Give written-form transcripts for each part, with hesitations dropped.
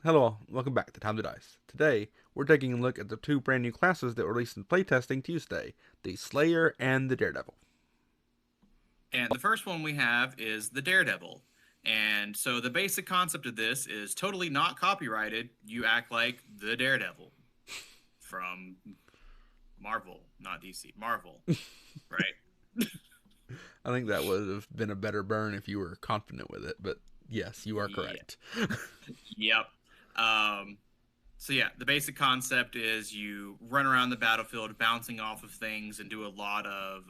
Hello all, welcome back to Time to Dice. Today, we're taking a look at the two brand new classes that were released in playtesting Tuesday, the Slayer and the Daredevil. And the first one we have is the Daredevil. And so the basic concept of this is totally not copyrighted. You act like the Daredevil from Marvel, not DC. Marvel, right? I think that would have been a better burn if you were confident with it, but yes, you are Yeah. correct. Yep. Um, so yeah, the basic concept is you run around the battlefield bouncing off of things and do a lot of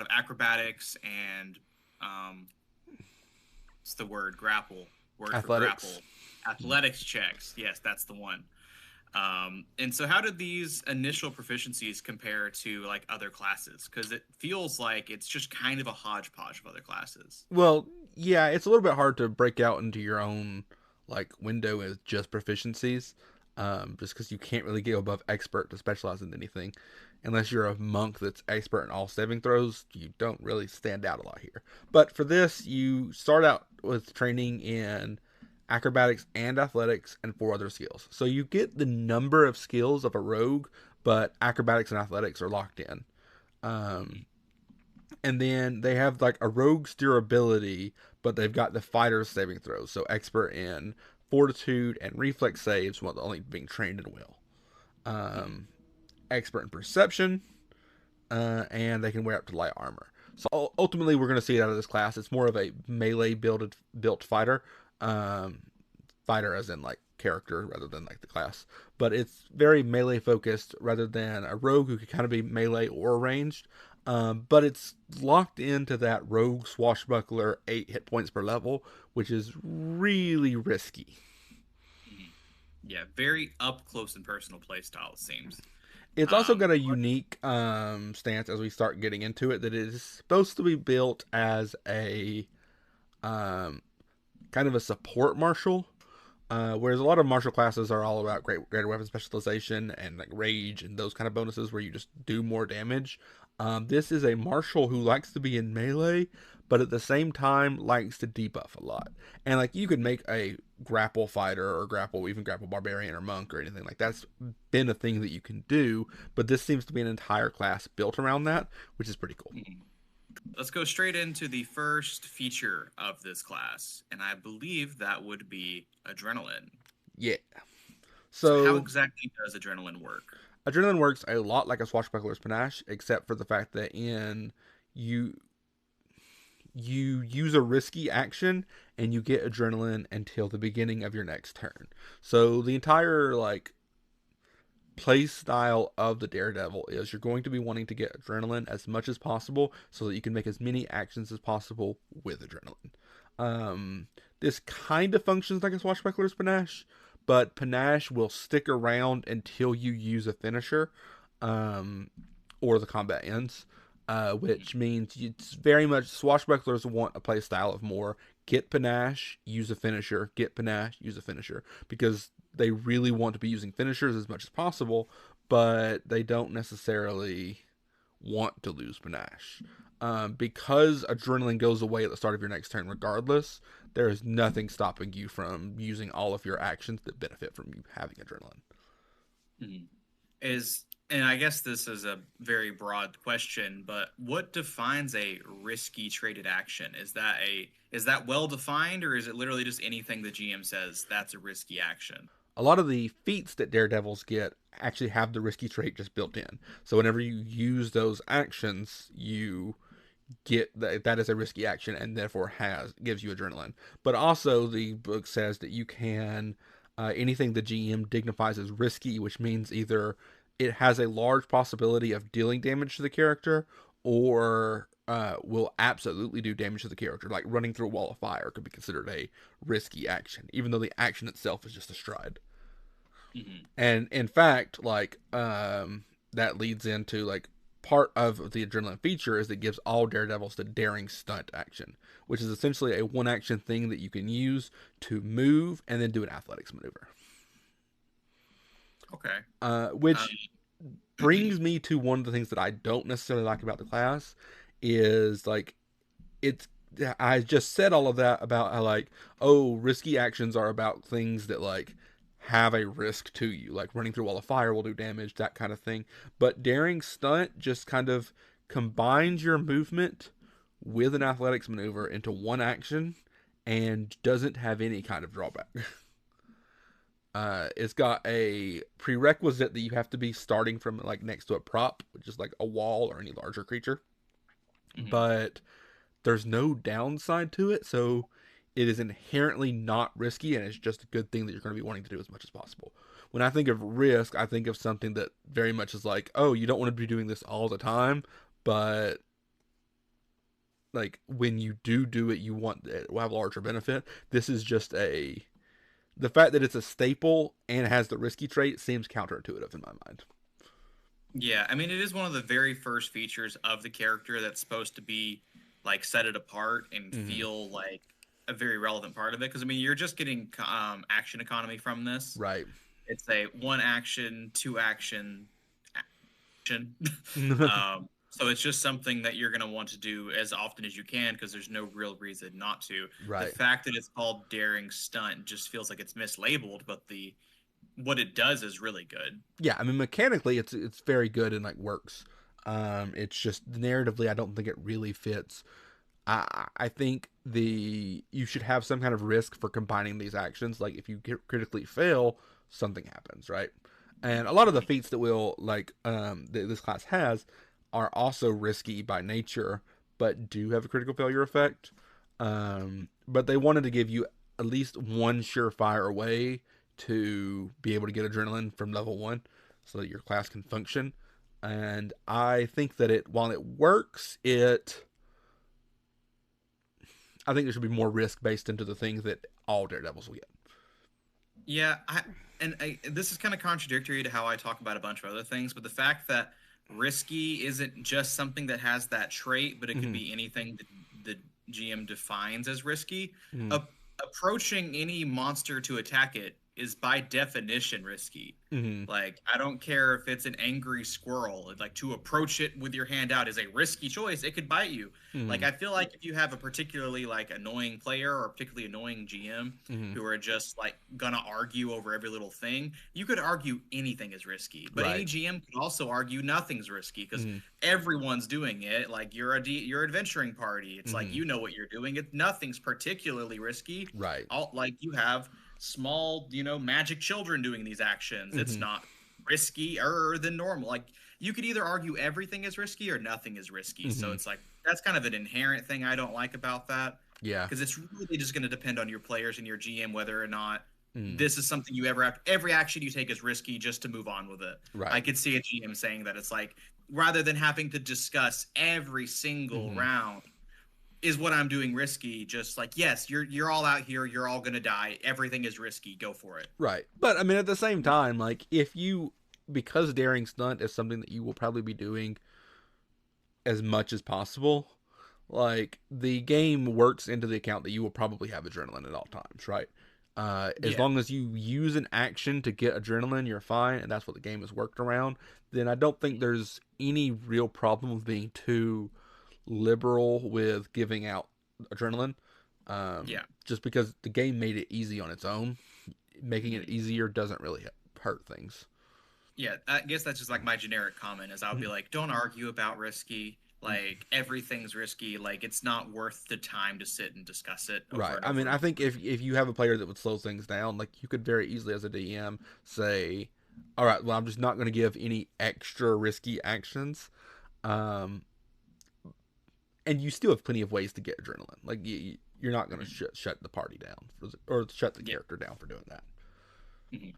acrobatics and um, what's the word? Grapple. Word for Athletics. grapple. Athletics checks. Yes, that's the one. And so, how did these initial proficiencies compare to like other classes? Because it feels like it's just kind of a hodgepodge of other classes. Well, yeah, it's a little bit hard to break out into your own like window as just proficiencies, just because you can't really go above expert to specialize in anything. Unless you're a monk that's expert in all saving throws, you don't really stand out a lot here. But for this, you start out with training in acrobatics and athletics and four other skills. So you get the number of skills of a rogue, but acrobatics and athletics are locked in. Um, and then they have like a rogue's durability, but they've got the fighter's saving throws. So expert in fortitude and reflex saves, while only being trained in will. Um, Expert in perception, and they can wear up to light armor. So ultimately, we're going to see it out of this class. It's more of a melee built fighter, um, fighter as in like character rather than like the class. But it's very melee focused rather than a rogue who could kind of be melee or ranged. But it's locked into that rogue swashbuckler 8 hit points per level, which is really risky. Mhm. Yeah, very up close and personal play style, it seems. It's also got a But unique stance as we start getting into it that it is supposed to be built as a um, kind of a support martial. Whereas a lot of martial classes are all about greater weapon specialization and like rage and those kind of bonuses where you just do more damage. This is a martial who likes to be in melee, but at the same time likes to debuff a lot. And like you could make a grapple fighter or even grapple barbarian or monk or anything like that's been a thing that you can do, but this seems to be an entire class built around that, which is pretty cool. mhm. Let's go straight into the first feature of this class, and I believe that would be adrenaline. Yeah. So, how So exactly does adrenaline work? adrenaline works a lot like a swashbuckler's panache, except for the fact that in you you use a risky action and you get adrenaline until the beginning of your next turn. So the entire like play style of the Daredevil is you're going to be wanting to get adrenaline as much as possible so that you can make as many actions as possible with adrenaline. This kind of functions like a swashbuckler's panache, but panache will stick around until you use a finisher, um, or the combat ends. Which means it's very much swashbucklers want a play style of more get panache, use a finisher, get panache, use a finisher, because they really want to be using finishers as much as possible, but they don't necessarily want to lose panache. Because adrenaline goes away at the start of your next turn regardless, there is nothing stopping you from using all of your actions that benefit from you having adrenaline. Mhm. Is and I guess this is a very broad question, but what defines a risky traded action? Is that well defined, or is it literally just anything the GM says that's a risky action? A lot of the feats that daredevils get actually have the risky trait just built in. So whenever you use those actions, you get that is a risky action and therefore has gives you adrenaline. But also the book says that you can anything the GM dignifies as risky, which means either it has a large possibility of dealing damage to the character or will absolutely do damage to the character. Like running through a wall of fire could be considered a risky action, even though the action itself is just a stride. Hmm. And in fact, that leads into like part of the adrenaline feature is it gives all daredevils the daring stunt action, which is essentially a one action thing that you can use to move and then do an athletics maneuver. Okay. Um, Which brings me to one of the things that I don't necessarily like about the class is like it's I just said all of that about how like, oh, risky actions are about things that like have a risk to you, like running through a wall of fire will do damage, that kind of thing. But daring stunt just kind of combines your movement with an athletics maneuver into one action and doesn't have any kind of drawback. It's got a prerequisite that you have to be starting from like next to a prop, which is like a wall or any larger creature. Mhm. But there's no downside to it, so it is inherently not risky, and it's just a good thing that you're going to be wanting to do as much as possible. When I think of risk, I think of something that very much is like, oh, you don't want to be doing this all the time, but like when you do it, you want it will have a larger benefit. This is just a the fact that it's a staple and has the risky trait seems counterintuitive in my mind. Yeah, I mean, it is one of the very first features of the character that's supposed to be like set it apart and Mm-hmm. feel like a very relevant part of it. Because I mean, you're just getting action economy from this. Right. It's a one action, two action action. So it's just something that you're going to want to do as often as you can because there's no real reason not to. The Right. fact that it's called daring stunt just feels like it's mislabeled, but the what it does is really good. Yeah, I mean mechanically it's very good and like works. It's just narratively I don't think it really fits. I think the you should have some kind of risk for combining these actions. Like if you critically fail, something happens, right? And a lot of the feats that will like that this class has are also risky by nature, but do have a critical failure effect. But they wanted to give you at least one surefire way to be able to get adrenaline from level one, so that your class can function. And I think that it while it works, it I think there should be more risk based into the things that all Daredevils will get. Yeah, this is kind of contradictory to how I talk about a bunch of other things, but the fact that risky isn't just something that has that trait, but it could Mm-hmm. be anything that the GM defines as risky. Mm-hmm. A- Approaching any monster to attack it is by definition risky. Mm-hmm. Like, I don't care if it's an angry squirrel, like to approach it with your hand out is a risky choice. It could bite you. Mm-hmm. Like, I feel like if you have a particularly like annoying player or a particularly annoying GM Mm-hmm. who are just like gonna argue over every little thing, you could argue anything is risky. But Right. any GM could also argue nothing's risky because Mm-hmm. everyone's doing it. Like you're adventuring party. It's like Mm-hmm. you know what you're doing. Nothing's particularly risky. Right. All like you have small, magic children doing these actions. It's Mm-hmm. not riskier than normal. Like you could either argue everything is risky or nothing is risky. So Mm-hmm. it's like that's kind of an inherent thing I don't like about that Yeah. because it's really just going to depend on your players and your GM whether or not Mm-hmm. this is something you ever have. Every action you take is risky just to move on with it. I Right. could see a GM saying that it's like rather than having to discuss every single Mm-hmm. round is what I'm doing risky. Just like yes, you're all out here. You're all gonna die. Everything is risky. Go for it. Right. But I mean, at the same time, like if you because daring stunt is something that you will probably be doing as much as possible, like the game works into the account that you will probably have adrenaline at all times, right? As Yeah. long as you use an action to get adrenaline, you're fine, and that's what the game has worked around. Then I don't think there's any real problem with being too liberal with giving out adrenaline. Yeah. Just because the game made it easy on its own, making it Mhm. easier doesn't really hurt things. Yeah. I guess that's just like my generic comment is I'll be Mhm. like, don't argue about risky. Like everything's risky. Like it's not worth the time to sit and discuss it over Right. and I over mean, and I over. think if you have a player that would slow things down, like you could very easily as a DM say, "All right, well, I'm just not going to give any extra risky actions." Um, and you still have plenty of ways to get adrenaline. Like you're not going to Mhm. shut the party down or shut the Yeah. character down for doing that. Mhm.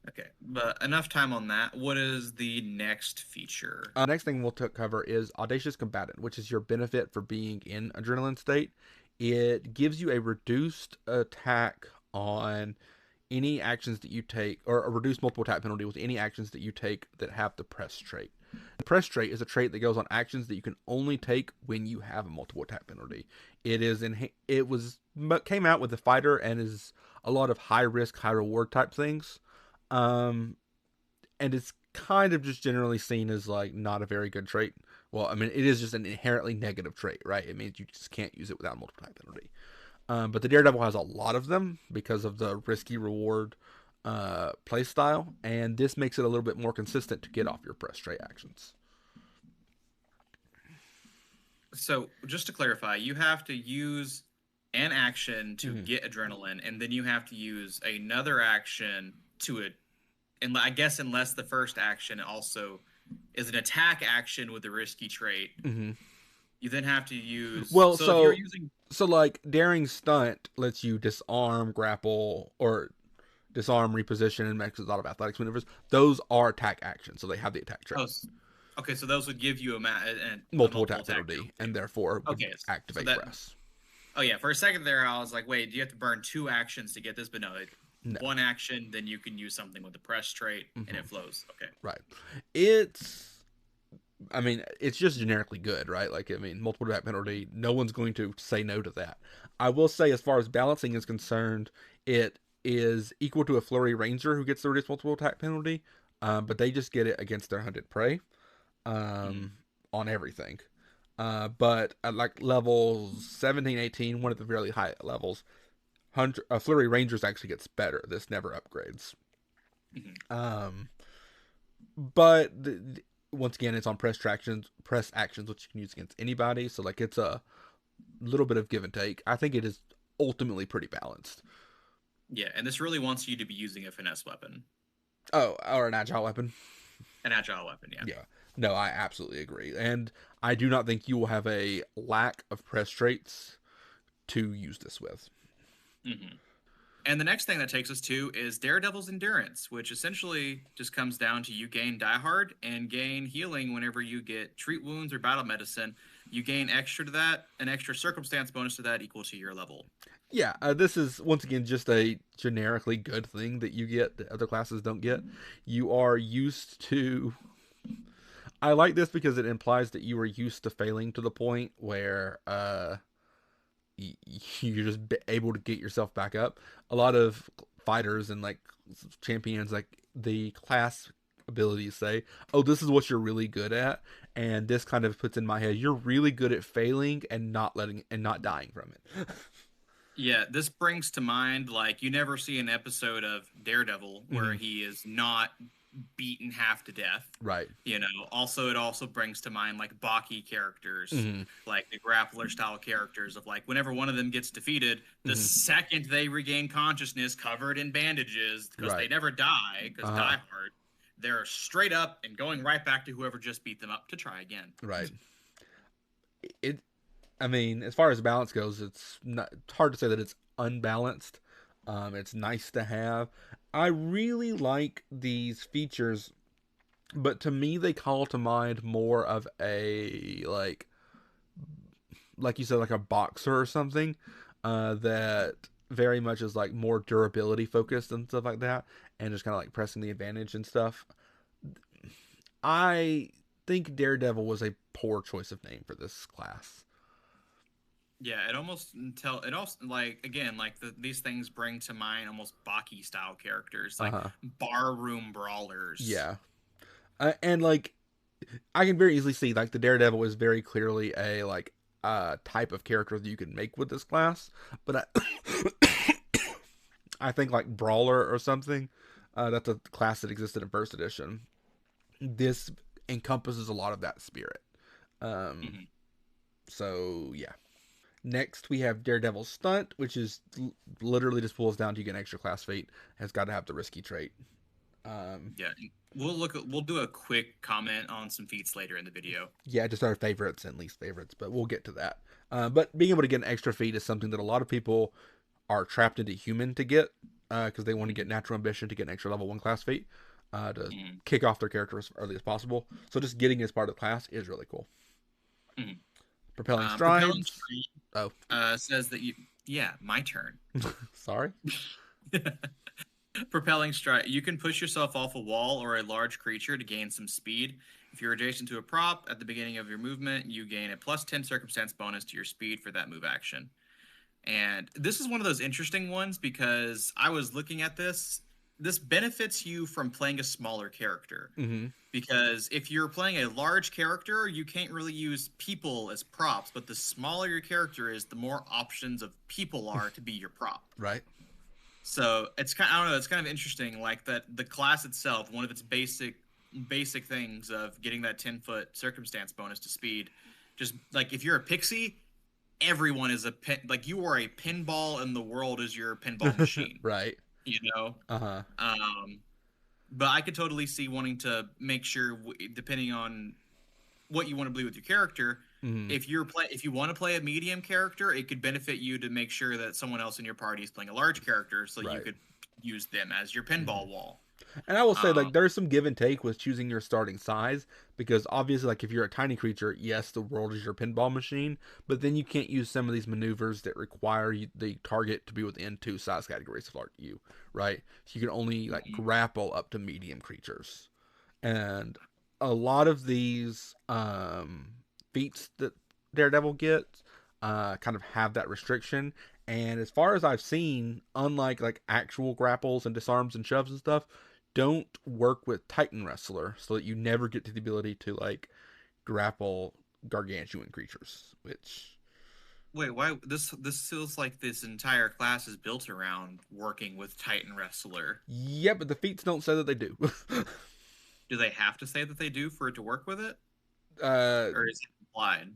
Okay. But enough time on that. What is the next feature? Next thing we'll cover is Audacious Combatant, which is your benefit for being in adrenaline state. It gives you a reduced attack on any actions that you take, or a reduced multiple attack penalty with any actions that you take that have the press trait. The press trait is a trait that goes on actions that you can only take when you have a multiple attack penalty. It was came out with the fighter and is a lot of high risk, high reward type things. Um, and it's kind of just generally seen as like not a very good trait Well, I mean, it is just an inherently negative trait, right? It means you just can't use it without multiple type penalty. But the Daredevil has a lot of them because of the risky reward play style, and this makes it a little bit more consistent to get off your press trait actions. So just to clarify, you have to use an action to Mm-hmm. get adrenaline, and then you have to use another action to it. And I guess unless the first action also is an attack action with a risky trait, Mm-hmm. you then have to use. Well, So if you're so using, so like daring stunt lets you disarm, grapple, or disarm, reposition, and makes a lot of athletics maneuvers. Those are attack actions, so they have the attack trait. oh, okay, so those would give you a Multiple multiple attack attack penalty, penalty. and therefore would Okay, so activate that. press. Oh yeah, for a second there, I was like, wait, do you have to burn two actions to get this? But no, No. one action, then you can use something with the press trait, and Mm-hmm. it flows. Okay. Right. It's I mean, it's just generically good, right? Like, I mean, multiple attack penalty, no one's going to say no to that. I will say, as far as balancing is concerned, it is equal to a Flurry Ranger who gets the reduced multiple attack penalty, but they just get it against their hunted prey Mhm. um, on everything. But at like levels 17, 18, one of the really high levels, Flurry Rangers actually gets better. This never upgrades. Mhm. Um, but once again, it's on press actions, which you can use against anybody. So like it's a little bit of give and take. I think it is ultimately pretty balanced. Yeah, and this really wants you to be using a finesse weapon, Oh, or an agile weapon. an agile weapon. Yeah. Yeah. No, I absolutely agree. And I do not think you will have a lack of press traits to use this with. Hmm. And the next thing that takes us to is Daredevil's Endurance, which essentially just comes down to you gain Die Hard and gain healing whenever you get treat wounds or battle medicine. You gain extra to that, an extra circumstance bonus to that equal to your level. Yeah, this is once again just a generically good thing that you get that other classes don't get. You are used to. I like this because it implies that you are used to failing to the point where you're just able to get yourself back up. A lot of fighters and like champions, like the class abilities say, "Oh, this is what you're really good at," and this kind of puts in my head, you're really good at failing and not dying from it. Yeah, this brings to mind like you never see an episode of Daredevil where Mm-hmm. he is not beaten half to death. Right. Also it also brings to mind like Baki characters, Mm-hmm. like the grappler style characters of like whenever one of them gets defeated, the Mm-hmm. second they regain consciousness covered in bandages because they Right. never die because Uh huh. Die Hard, they're straight up and going right back to whoever just beat them up to try again. Right. It. I mean, as far as balance goes, it's hard to say that it's unbalanced. It's nice to have. I really like these features, but to me, they call to mind more of a like you said, like a boxer or something. That very much is like more durability focused and stuff like that, and just kind of like pressing the advantage and stuff. I think Daredevil was a poor choice of name for this class. Yeah, it almost tell it also like again like these things bring to mind almost Baki style characters Uh like huh. barroom brawlers. Yeah. And like I can very easily see like the Daredevil is very clearly a like type of character that you can make with this class, but I think like Brawler or something, that's a class that existed in first edition. This encompasses a lot of that spirit. Um, Hmm. so yeah. Next we have Daredevil Stunt, which is literally just pulls down to you get an extra class feat. Has got to have the risky trait. Um, Yeah, we'll do a quick comment on some feats later in the video. yeah, just our favorites and least favorites, but we'll get to that. But being able to get an extra feat is something that a lot of people are trapped into human to get because they want to get natural ambition to get an extra level one class feat to Mm-hmm. kick off their character as early as possible. So just getting it as part of the class is really cool. Hmm. Propelling Propelling strides. Strength Oh, says that you. Yeah, my turn. sorry. Propelling stride. You can push yourself off a wall or a large creature to gain some speed. If you're adjacent to a prop at the beginning of your movement, you gain a plus 10 circumstance bonus to your speed for that move action. And this is one of those interesting ones because I was looking at this this benefits you from playing a smaller character. Mm-hmm. Because if you're playing a large character, you can't really use people as props. But the smaller your character is, the more options of people are to be your prop. Right. So it's kind of, I don't know, it's kind of interesting, like that the class itself, one of its basic things of getting that 10-foot circumstance bonus to speed, just like if you're a pixie, everyone is a pin, like you are a pinball and the world is your pinball machine, Right. you know. Uh-huh. But I could totally see wanting to make sure, depending on what you want to do with your character, Mm-hmm. if you want to play a medium character, it could benefit you to make sure that someone else in your party is playing a large character, so you Right. could use them as your Mm-hmm. pinball wall. And I will say, Um, like, there's some give and take with choosing your starting size because obviously, like, if you're a tiny creature, yes, the world is your pinball machine, but then you can't use some of these maneuvers that require the target to be within two size categories of like you, right? So you can only like grapple up to medium creatures, and a lot of these feats that Daredevil gets kind of have that restriction. And as far as I've seen, unlike like actual grapples and disarms and shoves and stuff, don't work with Titan Wrestler, so that you never get to the ability to like grapple gargantuan creatures. Which, Wait, why this feels like this entire class is built around working with Titan Wrestler. yeah, but the feats don't say that they do. Do they have to say that they do for it to work with it, uh, or is it implied?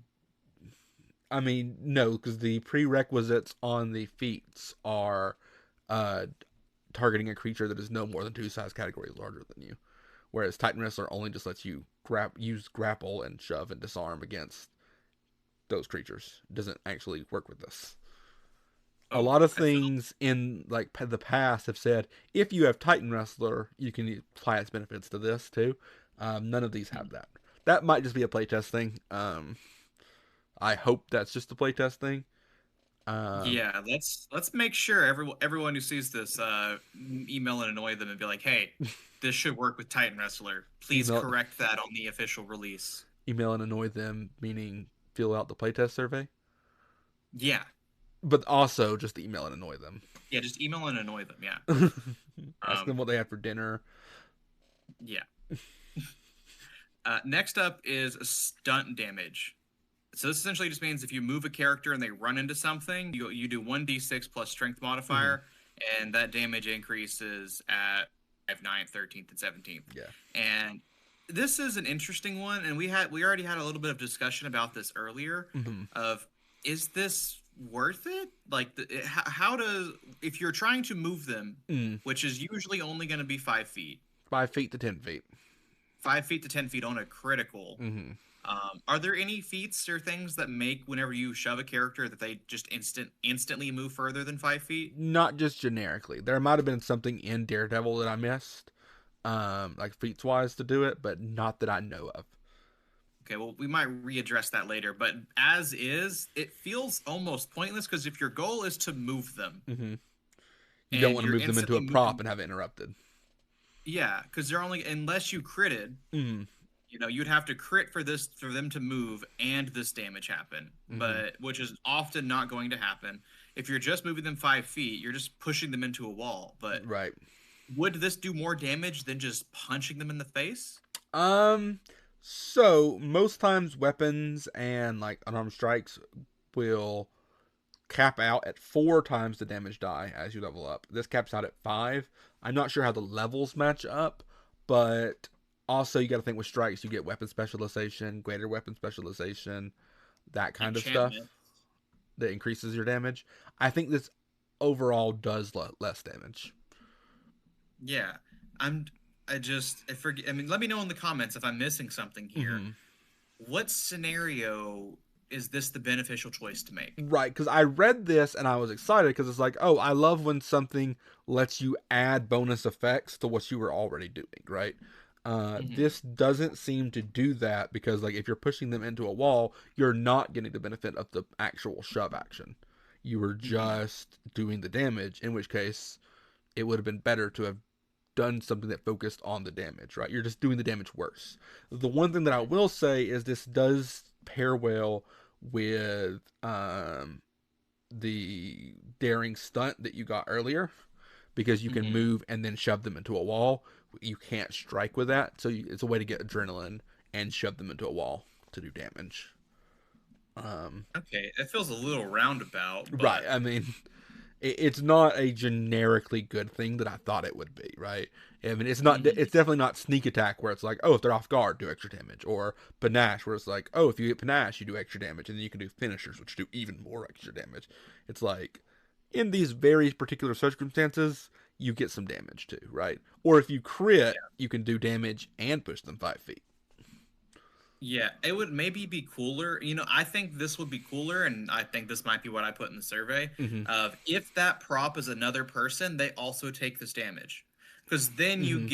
I mean, no, because the prerequisites on the feats are uh, targeting a creature that is no more than two size categories larger than you. Whereas Titan Wrestler only just lets you use grapple and shove and disarm against those creatures. It doesn't actually work with this. A Oh, lot of I feel things in like the past have said if you have Titan Wrestler, you can apply its benefits to this too. None of these have that. That might just be a playtest thing. I hope that's just a playtest thing. Um, yeah. Let's make sure everyone who sees this email and annoy them and be like, hey, this should work with Titan Wrestler. Please email correct that on the official release. email and annoy them, meaning fill out the playtest survey, Yeah, but also just email and annoy them. yeah. Just email and annoy them. Yeah. Ask them Um, what they had for dinner. yeah. Next up is stunt damage. So this essentially just means if you move a character and they run into something, you do 1d6 plus strength Mm-hmm. modifier, and that damage increases at 5, 9, 13th, and 17th. Yeah. And this is an interesting one, and we already had a little bit of discussion about this earlier. Mm-hmm. Of is this worth it? Like, how does if you're trying to move them, Mm. which is usually only going to be 5 feet, 5 feet to 10 feet. 5 feet to 10 feet on a critical. Mm-hmm. Are there any feats or things that make whenever you shove a character that they just instantly move further than 5 feet? Not just generically. There might have been something in Daredevil that I missed, like feats wise to do it, but not that I know of. Okay, well, we might readdress that later, but as is, it feels almost pointless because if your goal is to move them Mm-hmm. You don't and want to you're move them into instantly a prop moving, and have it interrupted. yeah, because they're only unless you critted, Mm-hmm. you'd have to crit for this for them to move and this damage happen, Mm-hmm. but which is often not going to happen. If you're just moving them 5 feet, you're just pushing them into a wall. But Right. would this do more damage than just punching them in the face? Um. So most times weapons and like unarmed strikes will cap out at 4 times the damage die as you level up. This caps out at 5. I'm not sure how the levels match up, but also you got to think with strikes you get weapon specialization, greater weapon specialization, that kind of Enchantment. stuff that increases your damage. I think this overall does less damage. Yeah, I'm. I forget. I mean, let me know in the comments if I'm missing something here. Mm-hmm. What scenario is this the beneficial choice to make? Right, because I read this and I was excited because it's like, oh, I love when something lets you add bonus effects to what you were already doing, right? Hmm. This doesn't seem to do that because, like, if you're pushing them into a wall, you're not getting the benefit of the actual shove action. You were Hmm. just doing the damage, in which case it would have been better to have done something that focused on the damage, right? You're just doing the damage worse. The one thing that I will say is this does pair well with the daring stunt that you got earlier because you can Hmm. move and then shove them into a wall. You can't strike with that, so it's a way to get adrenaline and shove them into a wall to do damage. Um, Okay, it feels a little roundabout, right. but I mean, it's not a generically good thing that I thought it would be, right? I mean, it's not. mhm. It's definitely not sneak attack where it's like, oh, if they're off guard, do extra damage, or panache where it's like, oh, if you get panache, you do extra damage, and then you can do finishers, which do even more extra damage. It's like, in these very particular circumstances, you get some damage too, right? Or if you crit, you can do damage and push them 5 feet. Yeah, it would maybe be cooler. I think this would be cooler, and I think this might be what I put in the survey Mm-hmm. of if that prop is another person, they also take this damage. Because Mm-hmm.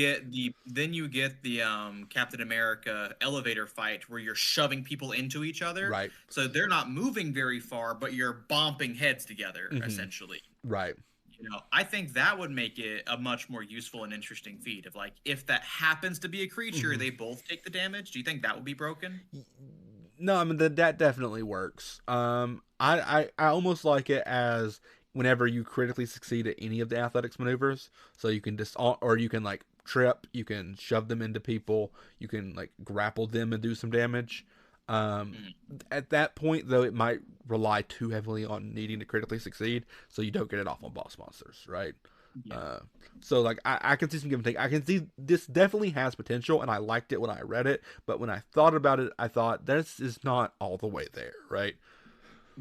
then you get the Captain America elevator fight where you're shoving people into each other. Right. So they're not moving very far, but you're bumping heads together, Mm-hmm. essentially. Right. I think that would make it a much more useful and interesting feat of like if that happens to be a creature, Mm-hmm. they both take the damage. Do you think that would be broken? No, I mean that definitely works. I almost like it as whenever you critically succeed at any of the athletics maneuvers, so you can just or you can like trip, you can shove them into people, you can like grapple them and do some damage. Um, Mhm. at that point, though, it might rely too heavily on needing to critically succeed, so you don't get it off on boss monsters, right? Yeah. Uh, so like I can see some give and take. I can see this definitely has potential, and I liked it when I read it. But when I thought about it, I thought this is not all the way there, right?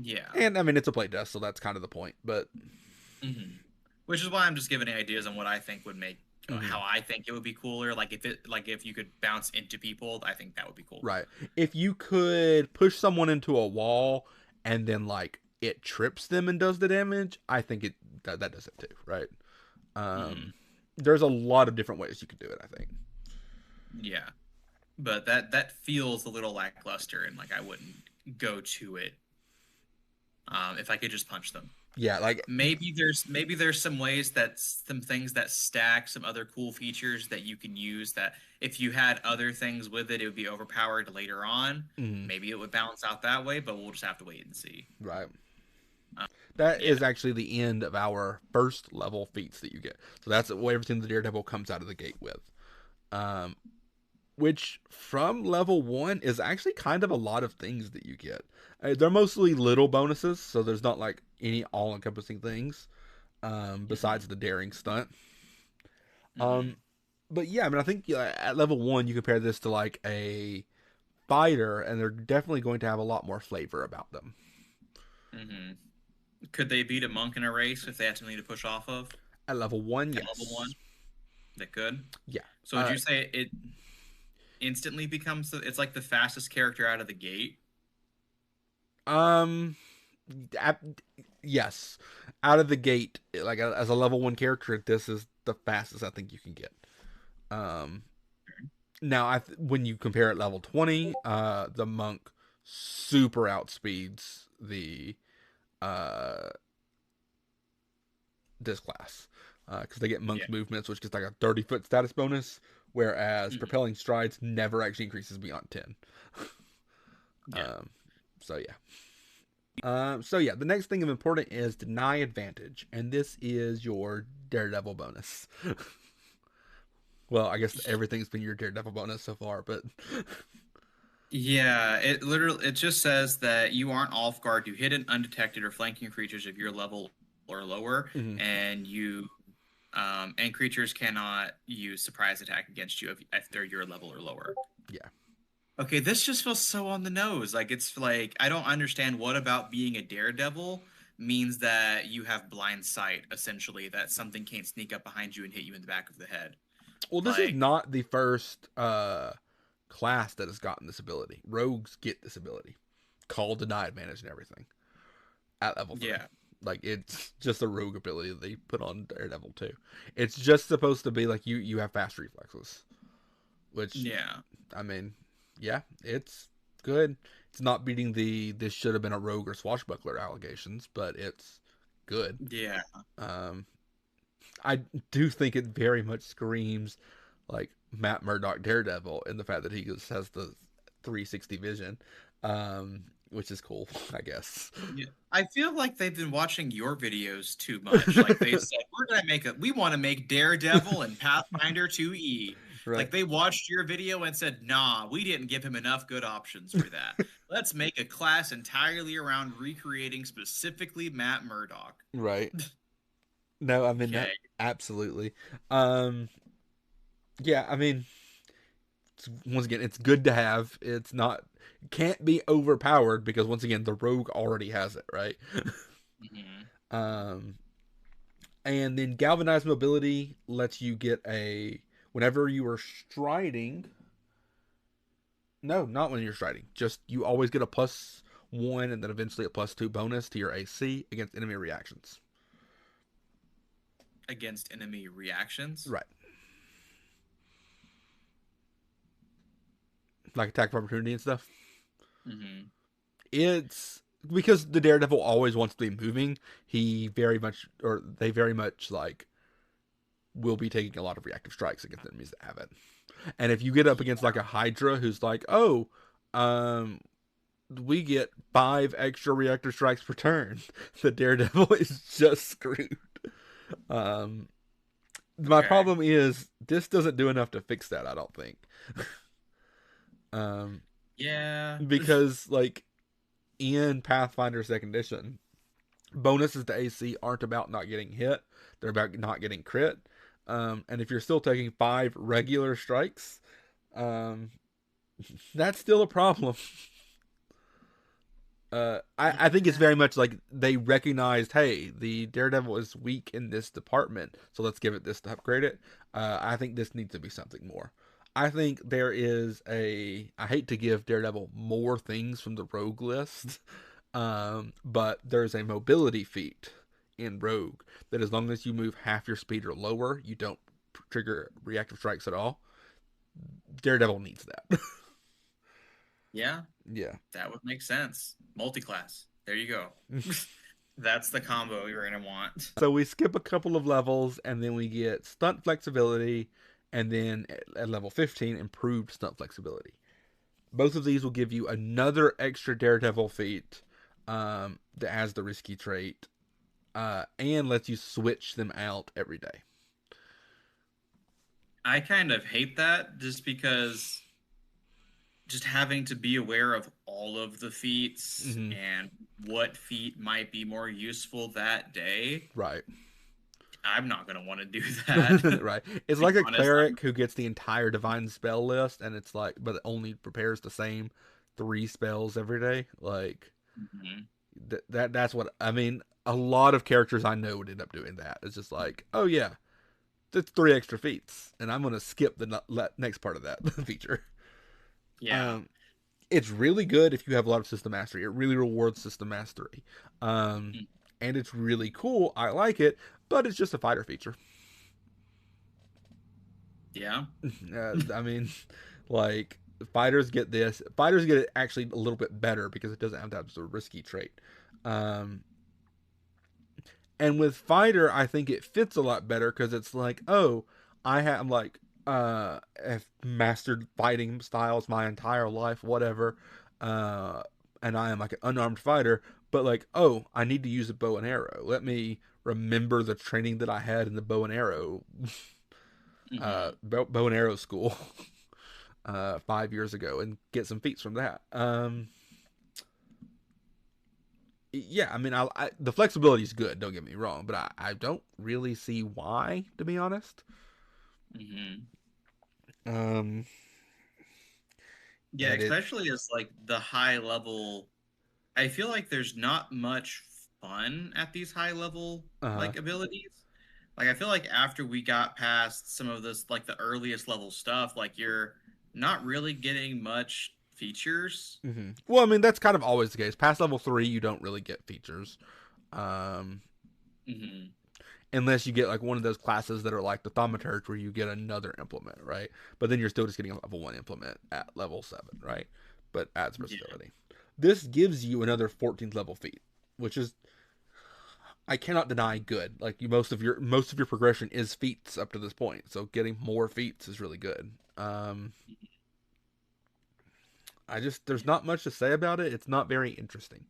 Yeah. And I mean it's a playtest, so that's kind of the point. But Hmm. Which is why I'm just giving ideas on what I think would make mhm, how I think it would be cooler. Like if you could bounce into people, I think that would be cool. right, if you could push someone into a wall and then like it trips them and does the damage, I think that does it too, right? Hmm. Um, there's a lot of different ways you could do it. I think. Yeah. But that feels a little lackluster and like I wouldn't go to it if I could just punch them. Yeah, like Maybe there's some ways that some things that stack some other cool features that you can use that if you had other things with it, it would be overpowered later on. mhm, Maybe it would balance out that way, but we'll just have to wait and see. right. Uh, That yeah. is actually the end of our first level feats that you get. So that's what everything the Daredevil comes out of the gate with. Um, which from level one is actually kind of a lot of things that you get. They're mostly little bonuses, so there's not like any all encompassing things Hmm. besides the daring stunt. Um, Hmm. but yeah, I mean, I think at level one, you compare this to like a fighter, and they're definitely going to have a lot more flavor about them. Hmm. Could they beat a monk in a race if they had something to push off of At level one, at level yes. one? They could. Yeah. So would you say it instantly becomes it's like the fastest character out of the gate? Um, yes, out of the gate, like as a level one character, this is the fastest I think you can get. Um, now when you compare it level 20, the monk super outspeeds the uh this class because they get Yeah. monk's movements, which gets like a 30-foot status bonus, whereas Hmm. propelling strides never actually increases beyond 10. Yeah. Um, so yeah. So yeah, the next thing of important is deny advantage, and this is your Daredevil bonus. Well, I guess everything's been your Daredevil bonus so far, but Yeah, it just says that you aren't off guard to hidden, undetected, or flanking creatures of your level or lower, mhm, and and creatures cannot use surprise attack against you if they're your level or lower. yeah. Okay, this just feels so on the nose. Like it's like I don't understand what about being a daredevil means that you have blind sight, essentially, that something can't sneak up behind you and hit you in the back of the head. Well, this is Like, not the first class that has gotten this ability. Rogues get this ability, call deny advantage and everything at level 3. yeah, Like it's just a rogue ability that they put on Daredevil too. It's just supposed to be like you have fast reflexes, which yeah, I mean, yeah, it's good. It's not beating the this should have been a rogue or swashbuckler allegations, but it's good. yeah, Um, I do think it very much screams like Matt Murdock Daredevil in the fact that he just has the 360 vision. which is cool, I guess. Yeah. I feel like they've been watching your videos too much. Like they said, we want to make Daredevil and Pathfinder 2E. Right. Like they watched your video and said, nah, we didn't give him enough good options for that. Let's make a class entirely around recreating specifically Matt Murdock. Right. No, I mean that Okay. absolutely. Um, yeah, I mean, once again, it's good to have. It's not can't be overpowered because once again, the rogue already has it, right? Hmm. um, and then galvanized mobility lets you get a whenever you are striding. No, not when you're striding. Just you always get a +1 and then eventually a +2 bonus to your AC against enemy reactions. Against enemy reactions. Right. Like attack of opportunity and stuff. Hmm. It's because the Daredevil always wants to be moving. He very much, or they very much like, will be taking a lot of reactive strikes against enemies that have it. And if you get up against like a Hydra who's like, oh, um, we get 5 extra reactor strikes per turn, the Daredevil is just screwed. Um, my Okay. problem is this doesn't do enough to fix that. I don't think. Um, Yeah. because like in Pathfinder Second Edition, bonuses to AC aren't about not getting hit; they're about not getting crit. And if you're still taking 5 regular strikes, um, that's still a problem. I think it's Yeah. very much like they recognized, hey, the Daredevil is weak in this department, so let's give it this to upgrade it. I think this needs to be something more. I think there is a. I hate to give Daredevil more things from the rogue list, but there's a mobility feat in rogue that as long as you move half your speed or lower, you don't trigger reactive strikes at all. Daredevil needs that. Yeah. Yeah. That would make sense. Multi-class. There you go. That's the combo you're gonna want. So we skip a couple of levels and then we get stunt flexibility and then at level 15 improved stunt flexibility. Both of these will give you another extra Daredevil feat that has the risky trait and lets you switch them out every day. I kind of hate that just because just having to be aware of all of the feats Mm-hmm. and what feat might be more useful that day. Right. I'm not gonna want to do that. To Right. It's be like a honest, cleric who gets the entire divine spell list and it's like, but it only prepares the same 3 spells every day. Like, Mhm. that's what I mean. A lot of characters I know would end up doing that. It's just like, oh yeah, that's 3 extra feats, and I'm gonna skip the next part of that feature. Yeah. Um, it's really good if you have a lot of system mastery. It really rewards system mastery, um, Mm. and it's really cool. I like it, but it's just a fighter feature. Yeah. I mean, like fighters get this. Fighters get it actually a little bit better because it doesn't have that sort of risky trait. Um, And with fighter, I think it fits a lot better because it's like, oh, I'm like, have mastered fighting styles my entire life, whatever, uh, and I am like an unarmed fighter. But like, oh, I need to use a bow and arrow. Let me remember the training that I had in the bow and arrow, Hmm. bow and arrow school, 5 years ago, and get some feats from that. Yeah, I mean, the flexibility is good. Don't get me wrong, but I don't really see why, to be honest. Hmm. Um, Yeah, and it, especially as like the high level. I feel like there's not much fun at these high level uh, like abilities. Like I feel like after we got past some of this like the earliest level stuff, like you're not really getting much features. well, I mean, that's kind of always the case. Past level 3, you don't really get features, um, Hmm. unless you get like one of those classes that are like the thaumaturge, where you get another implement, right? But then you're still just getting a level 1 implement at level 7, right? But adds Yeah. versatility. This gives you another 14th level feat, which is I cannot deny good. Like most of your progression is feats up to this point, so getting more feats is really good. I just there's not much to say about it. It's not very interesting.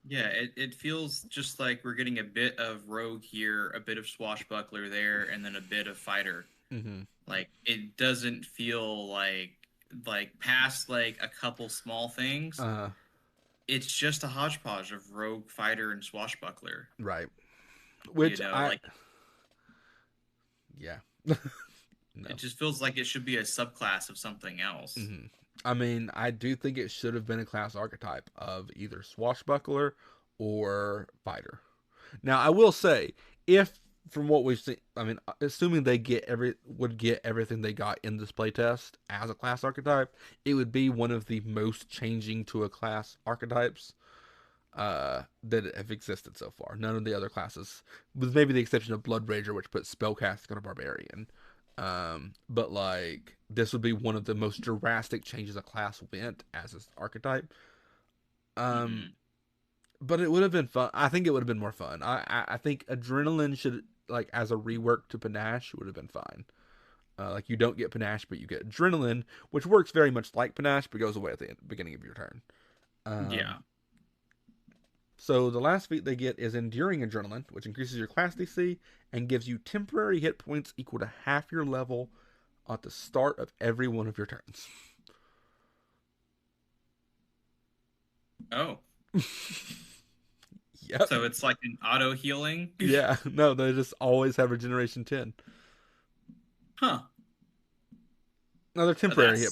Yeah, it feels just like we're getting a bit of rogue here, a bit of swashbuckler there, and then a bit of fighter. Hmm. Like it doesn't feel like past like a couple small things. Uh, It's just a hodgepodge of rogue, fighter, and swashbuckler. right. You Which know, I like yeah. it No. just feels like it should be a subclass of something else. Hmm. I mean, I do think it should have been a class archetype of either swashbuckler or fighter. Now, I will say, if from what we've seen, I mean, assuming they would get everything they got in this playtest as a class archetype, it would be one of the most changing to a class archetypes that have existed so far. None of the other classes, with maybe the exception of Blood Rager, which puts spellcasting on a barbarian. But like this would be one of the most drastic changes a class went as an archetype. Um, Hmm. but it would have been fun. I think it would have been more fun. I think Adrenaline should like as a rework to Panache would have been fine. Like you don't get Panache, but you get Adrenaline, which works very much like Panache, but goes away at the beginning of your turn. Yeah. Um, so the last feat they get is Enduring Adrenaline, which increases your class DC and gives you temporary hit points equal to half your level at the start of every one of your turns. Oh, Yep. so it's like an auto healing? Yeah. No, they just always have Regeneration 10. Huh. No, Oh, that's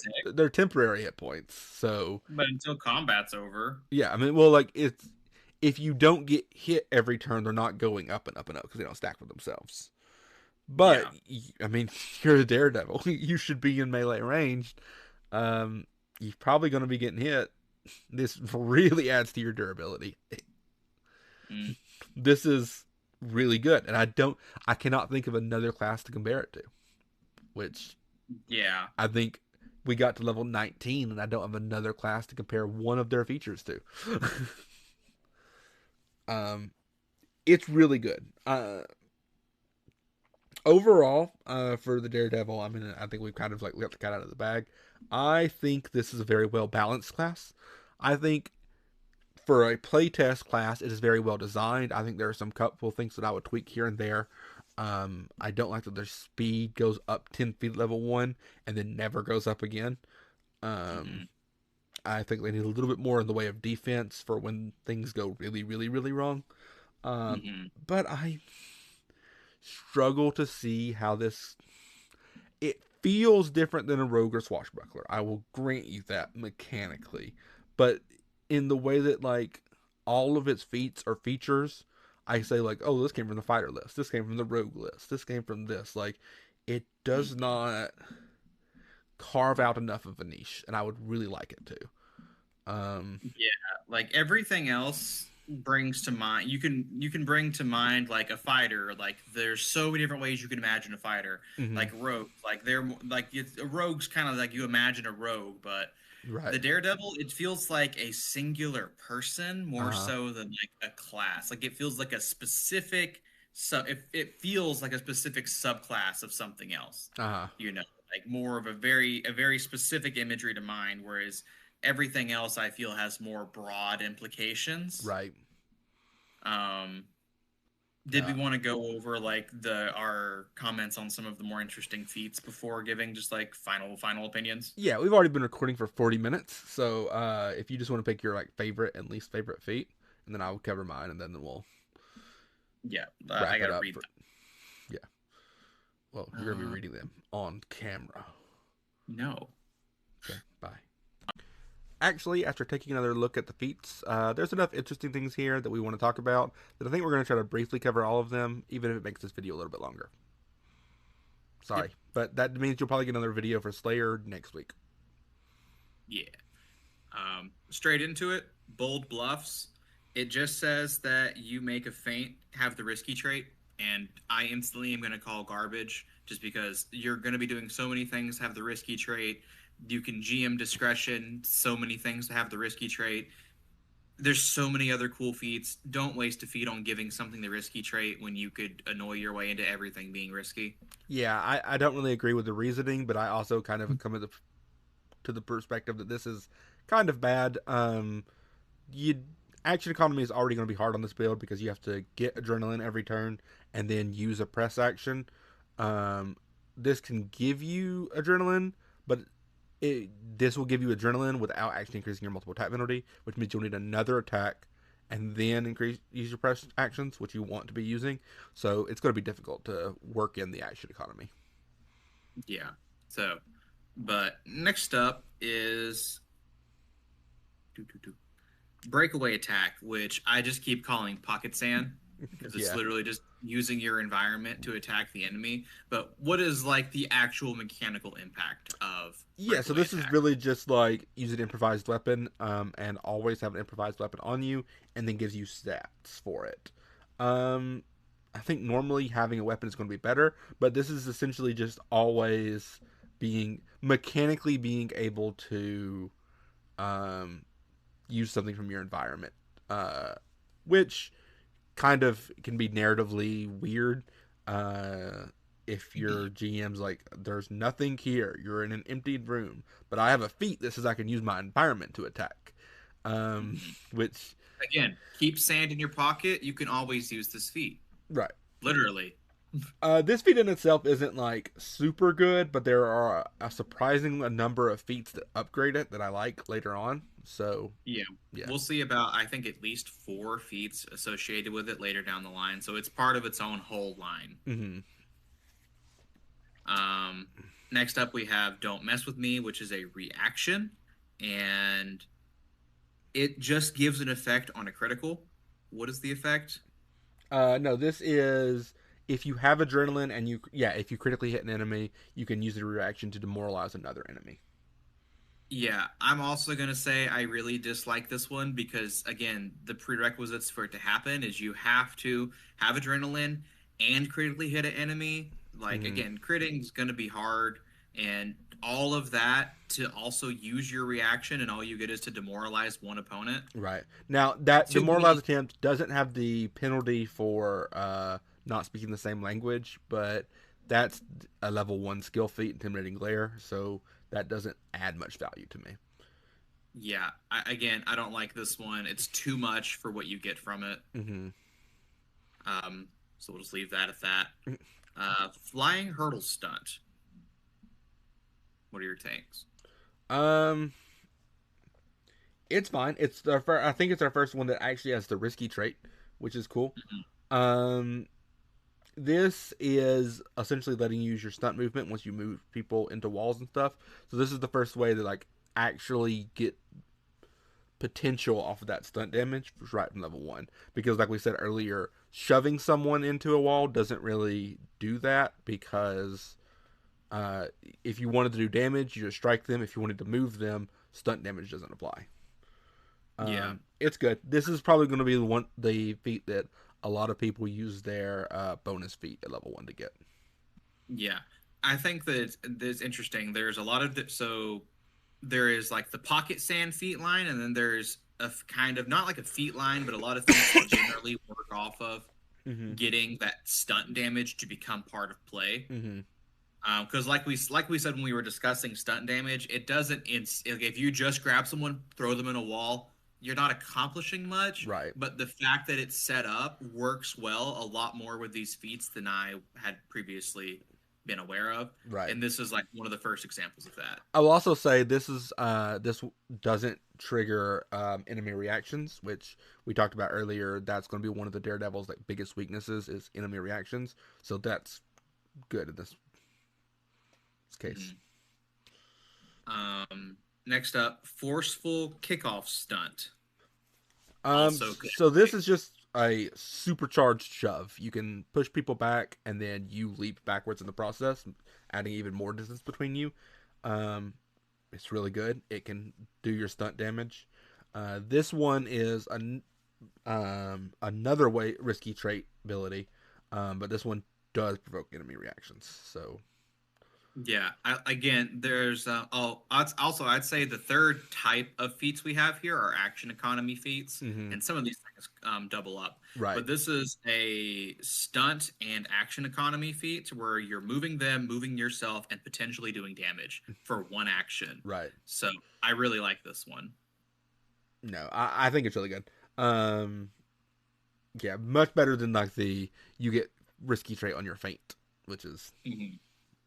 sick. they're temporary hit points. So But until combat's over. yeah, I mean, well, like it's if you don't get hit every turn, they're not going up and up and up because they don't stack with themselves. But Yeah. I mean, you're a Daredevil. You should be in melee range. Um, you're probably going to be getting hit. This really adds to your durability. Mm. This is really good, and I cannot think of another class to compare it to. Which Yeah. I think we got to level 19, and I don't have another class to compare one of their features to. um, it's really good. Overall, for the Daredevil, I mean, I think we've kind of like let the cat out of the bag. I think this is a very well balanced class. I think for a playtest class, it is very well designed. I think there are some couple things that I would tweak here and there. I don't like that their speed goes up 10 feet at level 1 and then never goes up again. Um, Hmm. I think they need a little bit more in the way of defense for when things go really, really, really wrong. Um, Hmm. but I struggle to see how this. It feels different than a rogue or swashbuckler. I will grant you that mechanically, but in the way that like all of its feats or features, I say like, oh, this came from the fighter list. This came from the rogue list. This came from this. Like, it does Hmm. not carve out enough of a niche, and I would really like it to. Yeah. Like everything else brings to mind you can bring to mind like a fighter. Like there's so many different ways you can imagine a fighter. Mm-hmm. Like rogues. Like a rogue's kind of like you imagine a rogue, but Right. the Daredevil, it feels like a singular person more Uh huh. so than like a class. Like it feels like a specific it feels like a specific subclass of something else. Uh huh. You know, like more of a very specific imagery to mind, whereas everything else I feel has more broad implications. Right. Um, did we Uh, want to go over like the our comments on some of the more interesting feats before giving just like final opinions? yeah, we've already been recording for 40 minutes, so if you just want to pick your like favorite and least favorite feat, and then I'll cover mine, and then we'll Yeah, I wrap it gotta up read for yeah. Well, you're gonna be them. reading them on camera. No. Okay, bye. Actually, after taking another look at the feats, there's enough interesting things here that we want to talk about that I think we're going to try to briefly cover all of them, even if it makes this video a little bit longer. Yep. Sorry, but that means you'll probably get another video for Slayer next week. Yeah. Straight into it. Bold bluffs. It just says that you make a feint, have the risky trait, and I instantly am going to call garbage just because you're going to be doing so many things to have the risky trait. You can GM discretion, so many things to have the risky trait. There's so many other cool feats. Don't waste a feat on giving something the risky trait when you could annoy your way into everything being risky. Yeah, I don't really agree with the reasoning, but I also kind of come to the perspective that this is kind of bad. You Action economy is already going to be hard on this build because you have to get adrenaline every turn and then use a press action. Um, this can give you adrenaline, but this will give you adrenaline without actually increasing your multiple attack penalty, which means you'll need another attack and then use your press actions, which you want to be using. So it's going to be difficult to work in the action economy. Yeah. So, but next up is breakaway attack, which I just keep calling pocket sand because it's Yeah. literally just using your environment to attack the enemy. But what is like the actual mechanical impact of Yeah, so breakaway this is attack? really just like use an improvised weapon, and always have an improvised weapon on you, and then gives you stats for it. Um, I think normally having a weapon is going to be better, but this is essentially just always being mechanically being able to um, use something from your environment, uh, which kind of can be narratively weird. Uh, if your GM's like, there's nothing here, you're in an emptied room, but I have a feat that says I can use my environment to attack. Which, Again, keep sand in your pocket. You can always use this feat. right. Literally. This feat in itself isn't like super good, but there are a surprising number of feats that upgrade it that I like later on. So, Yeah. yeah. We'll see about, I think, at least 4 feats associated with it later down the line. So it's part of its own whole line. Hmm. Um, Next up, we have Don't Mess With Me, which is a reaction. And it just gives an effect on a critical. What is the effect? No, this is if you have adrenaline and if you critically hit an enemy, you can use the reaction to demoralize another enemy. Yeah, I'm also going to say I really dislike this one because, again, the prerequisites for it to happen is you have to have adrenaline and critically hit an enemy. Like, Hmm. again, critting is going to be hard, and all of that to also use your reaction, and all you get is to demoralize one opponent. Right. Now that To demoralize me, attempt doesn't have the penalty for not speaking the same language, but that's a level 1 skill feat, intimidating glare, so that doesn't add much value to me. yeah, again, I don't like this one. It's too much for what you get from it. Hmm. Um, so we'll just leave that at that. Flying hurdle stunt. What are your takes? Um, it's fine. I think it's our first one that actually has the risky trait, which is cool. Mhm. Um, this is essentially letting you use your stunt movement once you move people into walls and stuff. So this is the first way to like actually get potential off of that stunt damage right from level 1. Because like we said earlier, shoving someone into a wall doesn't really do that because uh, if you wanted to do damage, you just strike them. If you wanted to move them, stunt damage doesn't apply. Yeah, It's good. This is probably going to be the feat that a lot of people use their bonus feat at level 1 to get. yeah. I think that it's interesting. There's a lot of so there is like the pocket sand feet line, and then there's kind of not like a feet line, but a lot of feats that generally work off of Mm-hmm. getting that stunt damage to become part of play. Mm-hmm. Because like we said when we were discussing stunt damage, it doesn't. If you just grab someone, throw them in a wall, you're not accomplishing much. Right. But the fact that it's set up works well a lot more with these feats than I had previously been aware of. Right. And this is like one of the first examples of that. I will also say this doesn't trigger enemy reactions, which we talked about earlier. That's going to be one of the Daredevil's like biggest weaknesses is enemy reactions. So that's good in this case. Next up, forceful kickoff stunt. Um, Also good. so this is just a supercharged shove. You can push people back, and then you leap backwards in the process, adding even more distance between you. Um, it's really good. It can do your stunt damage. This one is another way risky trait ability, but this one does provoke enemy reactions. So Yeah. Again, there's I'd say the third type of feats we have here are action economy feats, Hmm. and some of these things double up. Right. But this is a stunt and action economy feat where you're moving them, moving yourself, and potentially doing damage for one action. Right. So I really like this one. No, I think it's really good. Um, yeah, much better than like the you get risky trait on your feint, which is Mhm.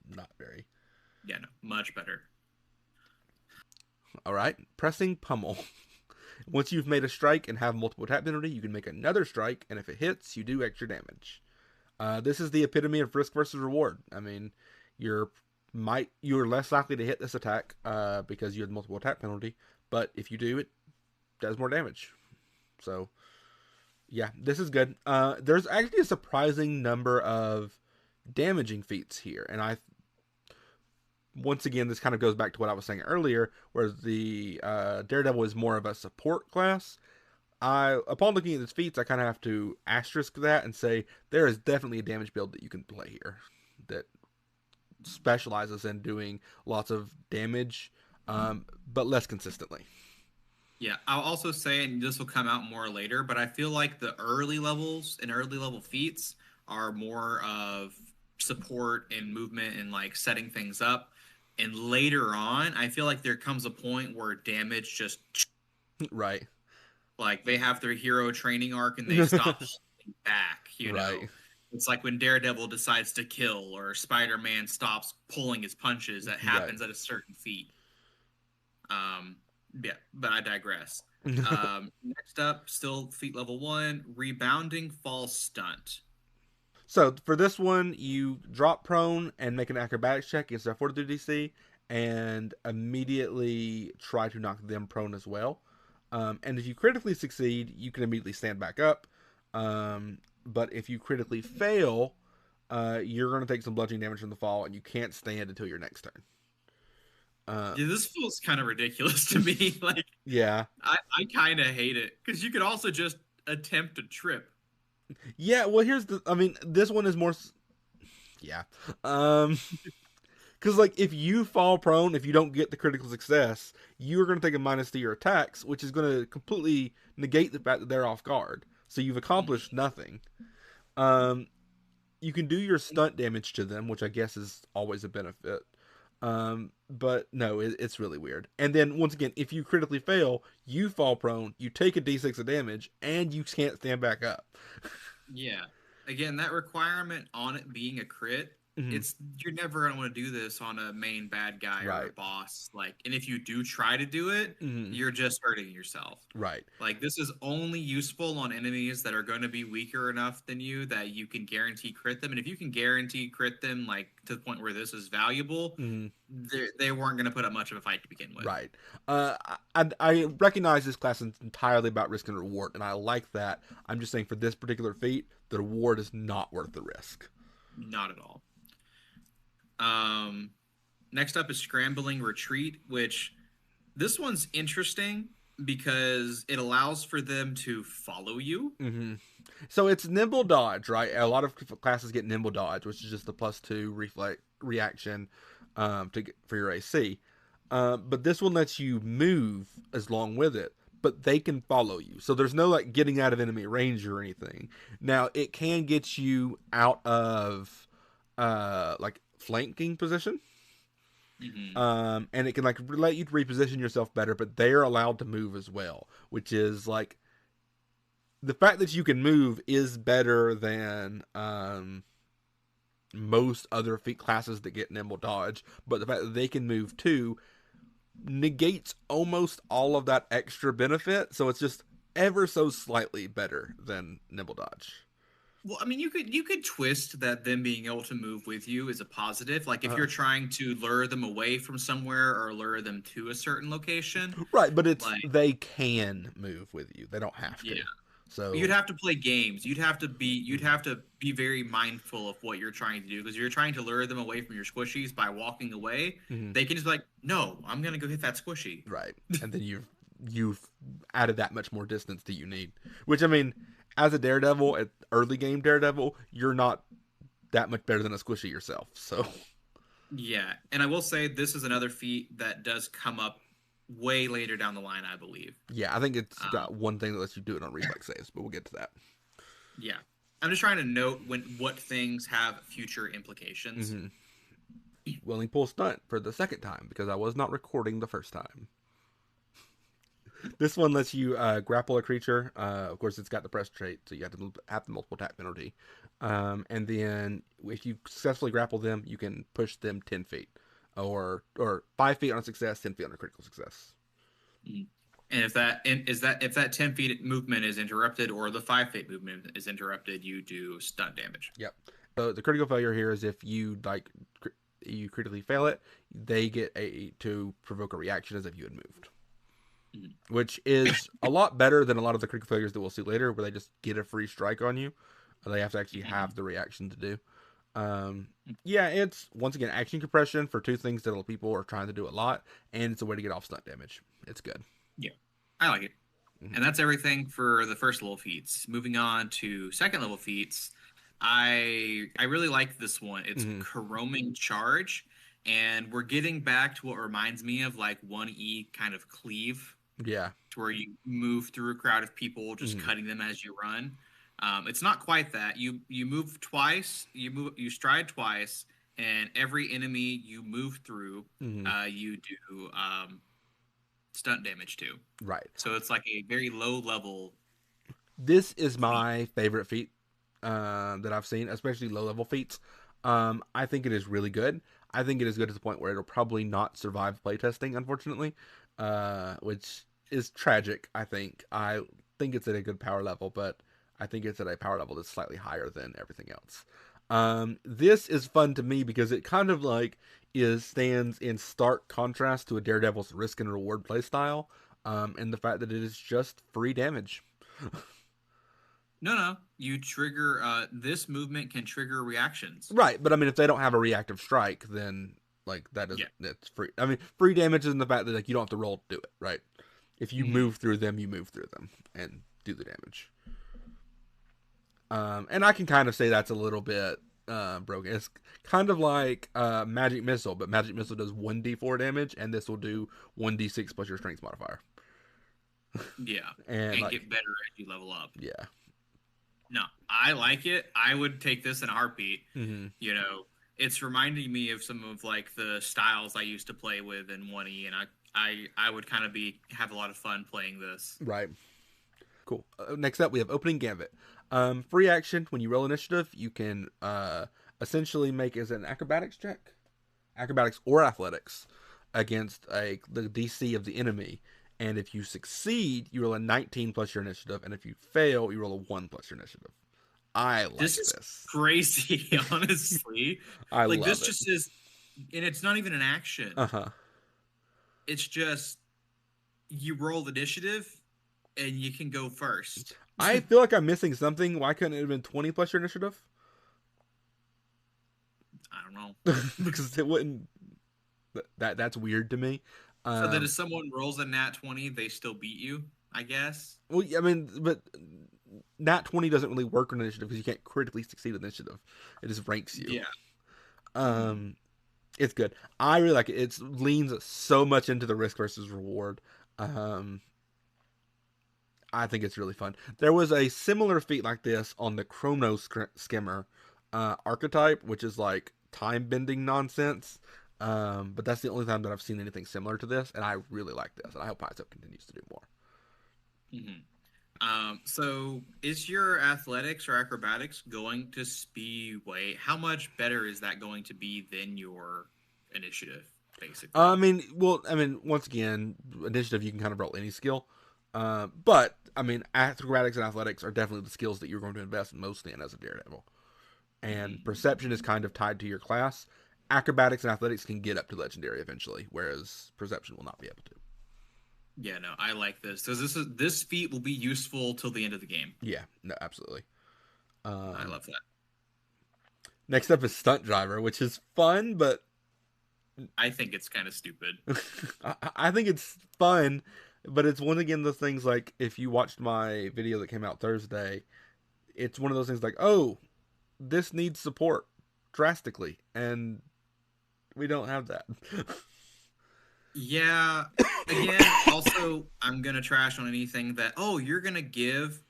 not very. Yeah, no, much better. All right, pressing pummel. Once you've made a strike and have multiple tap penalty, you can make another strike, and if it hits, you do extra damage. This is the epitome of risk versus reward. I mean, you're you're less likely to hit this attack because you have multiple attack penalty, but if you do, it does more damage. So yeah, this is good. There's actually a surprising number of damaging feats here, and I once again this kind of goes back to what I was saying earlier, where the Daredevil is more of a support class. Upon looking at his feats, I kind of have to asterisk that and say there is definitely a damage build that you can play here that specializes in doing lots of damage, but less consistently. Yeah, I'll also say, and this will come out more later, but I feel like the early levels and early level feats are more of support and movement and like setting things up. And later on, I feel like there comes a point where damage just Right. like they have their hero training arc and they stop holding back, you Right. know. It's like when Daredevil decides to kill or Spider-Man stops pulling his punches, that Right. happens at a certain feat. Um, yeah, but I digress. Next up, still feat level one, rebounding fall stunt. So for this one, you drop prone and make an acrobatics check against their fortitude DC, and immediately try to knock them prone as well. And if you critically succeed, you can immediately stand back up. But if you critically fail, you're going to take some bludgeoning damage from the fall, and you can't stand until your next turn. Uh, Yeah, this feels kind of ridiculous to me. Like, yeah, I kind of hate it because you could also just attempt a trip. yeah. Well, here's the. I mean, this one is more. Yeah. Um, Because like if you fall prone, if you don't get the critical success, you're going to take a minus to your attacks, which is going to completely negate the fact that they're off guard. So you've accomplished nothing. Um, you can do your stunt damage to them, which I guess is always a benefit. But no, it's really weird. And then once again, if you critically fail, you fall prone, you take a d6 of damage, and you can't stand back up. Yeah. Again, that requirement on it being a crit, Mhm. it's you're never gonna want to do this on a main bad guy or a Right. boss. Like, and if you do try to do it, Mhm. you're just hurting yourself. Right. Like, this is only useful on enemies that are going to be weaker enough than you that you can guarantee crit them. And if you can guarantee crit them, like to the point where this is valuable, Mhm. they weren't going to put up much of a fight to begin with. Right. I recognize this class is entirely about risk and reward, and I like that. I'm just saying for this particular feat, the reward is not worth the risk. Not at all. Um, Next up is scrambling retreat, which this one's interesting because it allows for them to follow you. Hmm. So it's nimble dodge, right? A lot of classes get nimble dodge, which is just the +2 reflex reaction for your AC. But this one lets you move as long with it, but they can follow you. So there's no like getting out of enemy range or anything. Now it can get you out of like flanking position. Hmm. And it can like let you reposition yourself better, but they are allowed to move as well, which is like the fact that you can move is better than most other feat classes that get nimble dodge, but the fact that they can move too negates almost all of that extra benefit, so it's just ever so slightly better than nimble dodge. Well, I mean, you could twist that them being able to move with you is a positive. Like if Uh, you're trying to lure them away from somewhere or lure them to a certain location, right, but it's like they can move with you; they don't have yeah, to. you'd So, have to play games. You'd have to be very mindful of what you're trying to do because you're trying to lure them away from your squishies by walking away. mhm, They can just be like, "No, I'm gonna go hit that squishy." right, and then you've added that much more distance that you need. Which I mean, as a Daredevil, early game Daredevil, you're not that much better than a squishy yourself. So Yeah, and I will say this is another feat that does come up way later down the line, I believe. Yeah, I think it's Um, got one thing that lets you do it on reflex saves, but we'll get to that. yeah, I'm just trying to note what things have future implications. Mm-hmm. Willing pull stunt for the second time because I was not recording the first time. This one lets you grapple a creature. Of course, it's got the press trait, so you have the multiple tap penalty. And then if you successfully grapple them, you can push them 10 feet, or 5 feet on a success, 10 feet on a critical success. Mhm. And if that 10 feet movement is interrupted or the 5 feet movement is interrupted, you do stunt damage. Yep. So the critical failure here is if you you critically fail it, they get to provoke a reaction as if you had moved, Mhm. which is a lot better than a lot of the critical failures that we'll see later, where they just get a free strike on you. They have to actually have Mhm. the reaction to do. Um, yeah, it's once again action compression for two things that people are trying to do a lot, and it's a way to get off stunt damage. It's good. Yeah, I like it. Mm-hmm. And that's everything for the first level feats. Moving on to second level feats, I really like this one. It's Mm-hmm. Caroming Charge, and we're getting back to what reminds me of like 1E kind of cleave, Yeah. to where you move through a crowd of people, just Mm-hmm. cutting them as you run. It's not quite that. You move twice, you stride twice, and every enemy you move through, Mm-hmm. you do stunt damage to. Right. So it's like a very low level This is feat. my favorite feat that I've seen, especially low level feats. I think it is really good. I think it is good to the point where it'll probably not survive playtesting, unfortunately, which is tragic. I think it's at a good power level, but I think it's at a power level that's slightly higher than everything else. This is fun to me because it kind of like is stands in stark contrast to a Daredevil's risk and reward playstyle, and the fact that it is just free damage. No, no, you trigger. This movement can trigger reactions. Right, but I mean, if they don't have a reactive strike, then like that Yeah. doesn't. It's free. I mean, free damage is in the fact that like you don't have to roll to do it. Right. If you Hmm. move through them, you move through them and do the damage. And I can kind of say that's a little bit broken. It's kind of like Magic Missile, but Magic Missile does 1d4 damage, and this will do 1d6 plus your Strength modifier. Yeah, And and like, get better as you level up. yeah. No, I like it. I would take this in a heartbeat. Mm-hmm. You know, it's reminding me of some of like the styles I used to play with in 1E, and I would kind of be have a lot of fun playing this. Right. Cool. Next up, we have Opening Gambit. Free action. When you roll initiative, you can essentially make as an acrobatics check, acrobatics or athletics, against the DC of the enemy. And if you succeed, you roll a 19 plus your initiative, and if you fail, you roll a 1 plus your initiative. I This like is this. crazy, honestly. I Like this love it. just is, and it's not even an Uh action. huh. It's just you roll initiative and you can go first. I feel like I'm missing something. Why couldn't it have been 20 plus your initiative? I don't know. Because it wouldn't. That's weird to me. So that Um, if someone rolls a nat 20, they still beat you, I guess. Well, I mean, but nat 20 doesn't really work on initiative because you can't critically succeed in initiative. It just ranks you. Yeah. Mhm. Um, it's good. I really like it. It leans so much into the risk versus reward. Um, I think it's really fun. There was a similar feat like this on the Chrono Skimmer archetype, which is like time bending nonsense. But that's the only time that I've seen anything similar to this, and I really like this, and I hope Paizo continues to do more. Mhm. So is your athletics or acrobatics going to be how much better is that going to be than your initiative, basically? Once again, initiative you can kind of roll any skill, but I mean, acrobatics and athletics are definitely the skills that you're going to invest mostly in as a Daredevil. And Mhm. perception is kind of tied to your class. Acrobatics and athletics can get up to legendary eventually, whereas perception will not be able to. Yeah, no, I like this because this feat will be useful till the end of the game. Yeah, no, absolutely. I Um, love that. Next up is stunt driver, which is fun, but I think it's kind of stupid. I think it's fun, but it's one again those things like if you watched my video that came out Thursday, it's one of those things like, oh, this needs support drastically, and We don't have that. Yeah. Again, also, I'm gonna trash on anything that, oh, you're gonna give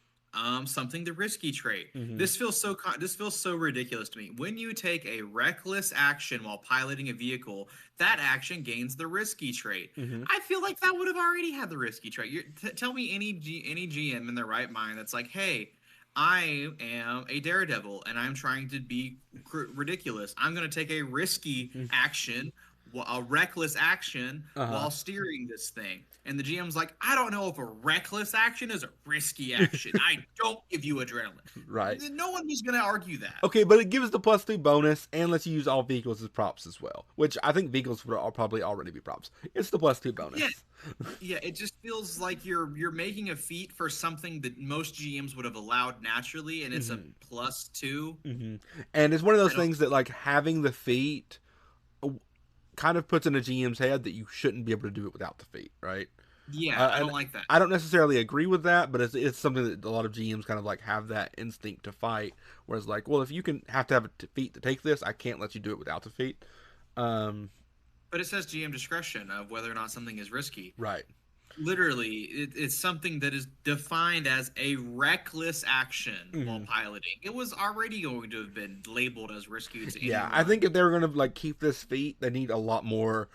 something the risky trait. Hmm. This feels so ridiculous to me. When you take a reckless action while piloting a vehicle, that action gains the risky trait. Hmm. I feel like that would have already had the risky trait. Tell me any GM in their right mind that's like, hey, I am a daredevil and I'm trying to be ridiculous. I'm going to take a risky action, a reckless action Uh-huh. while steering this thing. And the GM's like, I don't know if a reckless action is a risky action. I don't give you adrenaline. Right. No one was going to argue that. Okay, but it gives the +2 bonus and lets you use all vehicles as props as well, which I think vehicles would all probably already be props. It's the +2 Yeah, bonus. yeah. It just feels like you're making a feat for something that most GMs would have allowed naturally, and it's a Hmm. +2. Hmm. And it's one of I those don't. things that like having the feat kind of puts in a GM's head that you shouldn't be able to do it without the feat, right? Yeah, I And don't like that. I don't necessarily agree with that, but it's something that a lot of GMs kind of like have that instinct to fight. Whereas like, well, if you can have to have a feat to take this, I can't let you do it without the feat. Um, But it says GM discretion of whether or not something is risky. right. Literally, it's something that is defined as a reckless action while Hmm. piloting. It was already going to have been labeled as risky to Yeah, I anyone. think if they were gonna like keep this feat, they need a lot more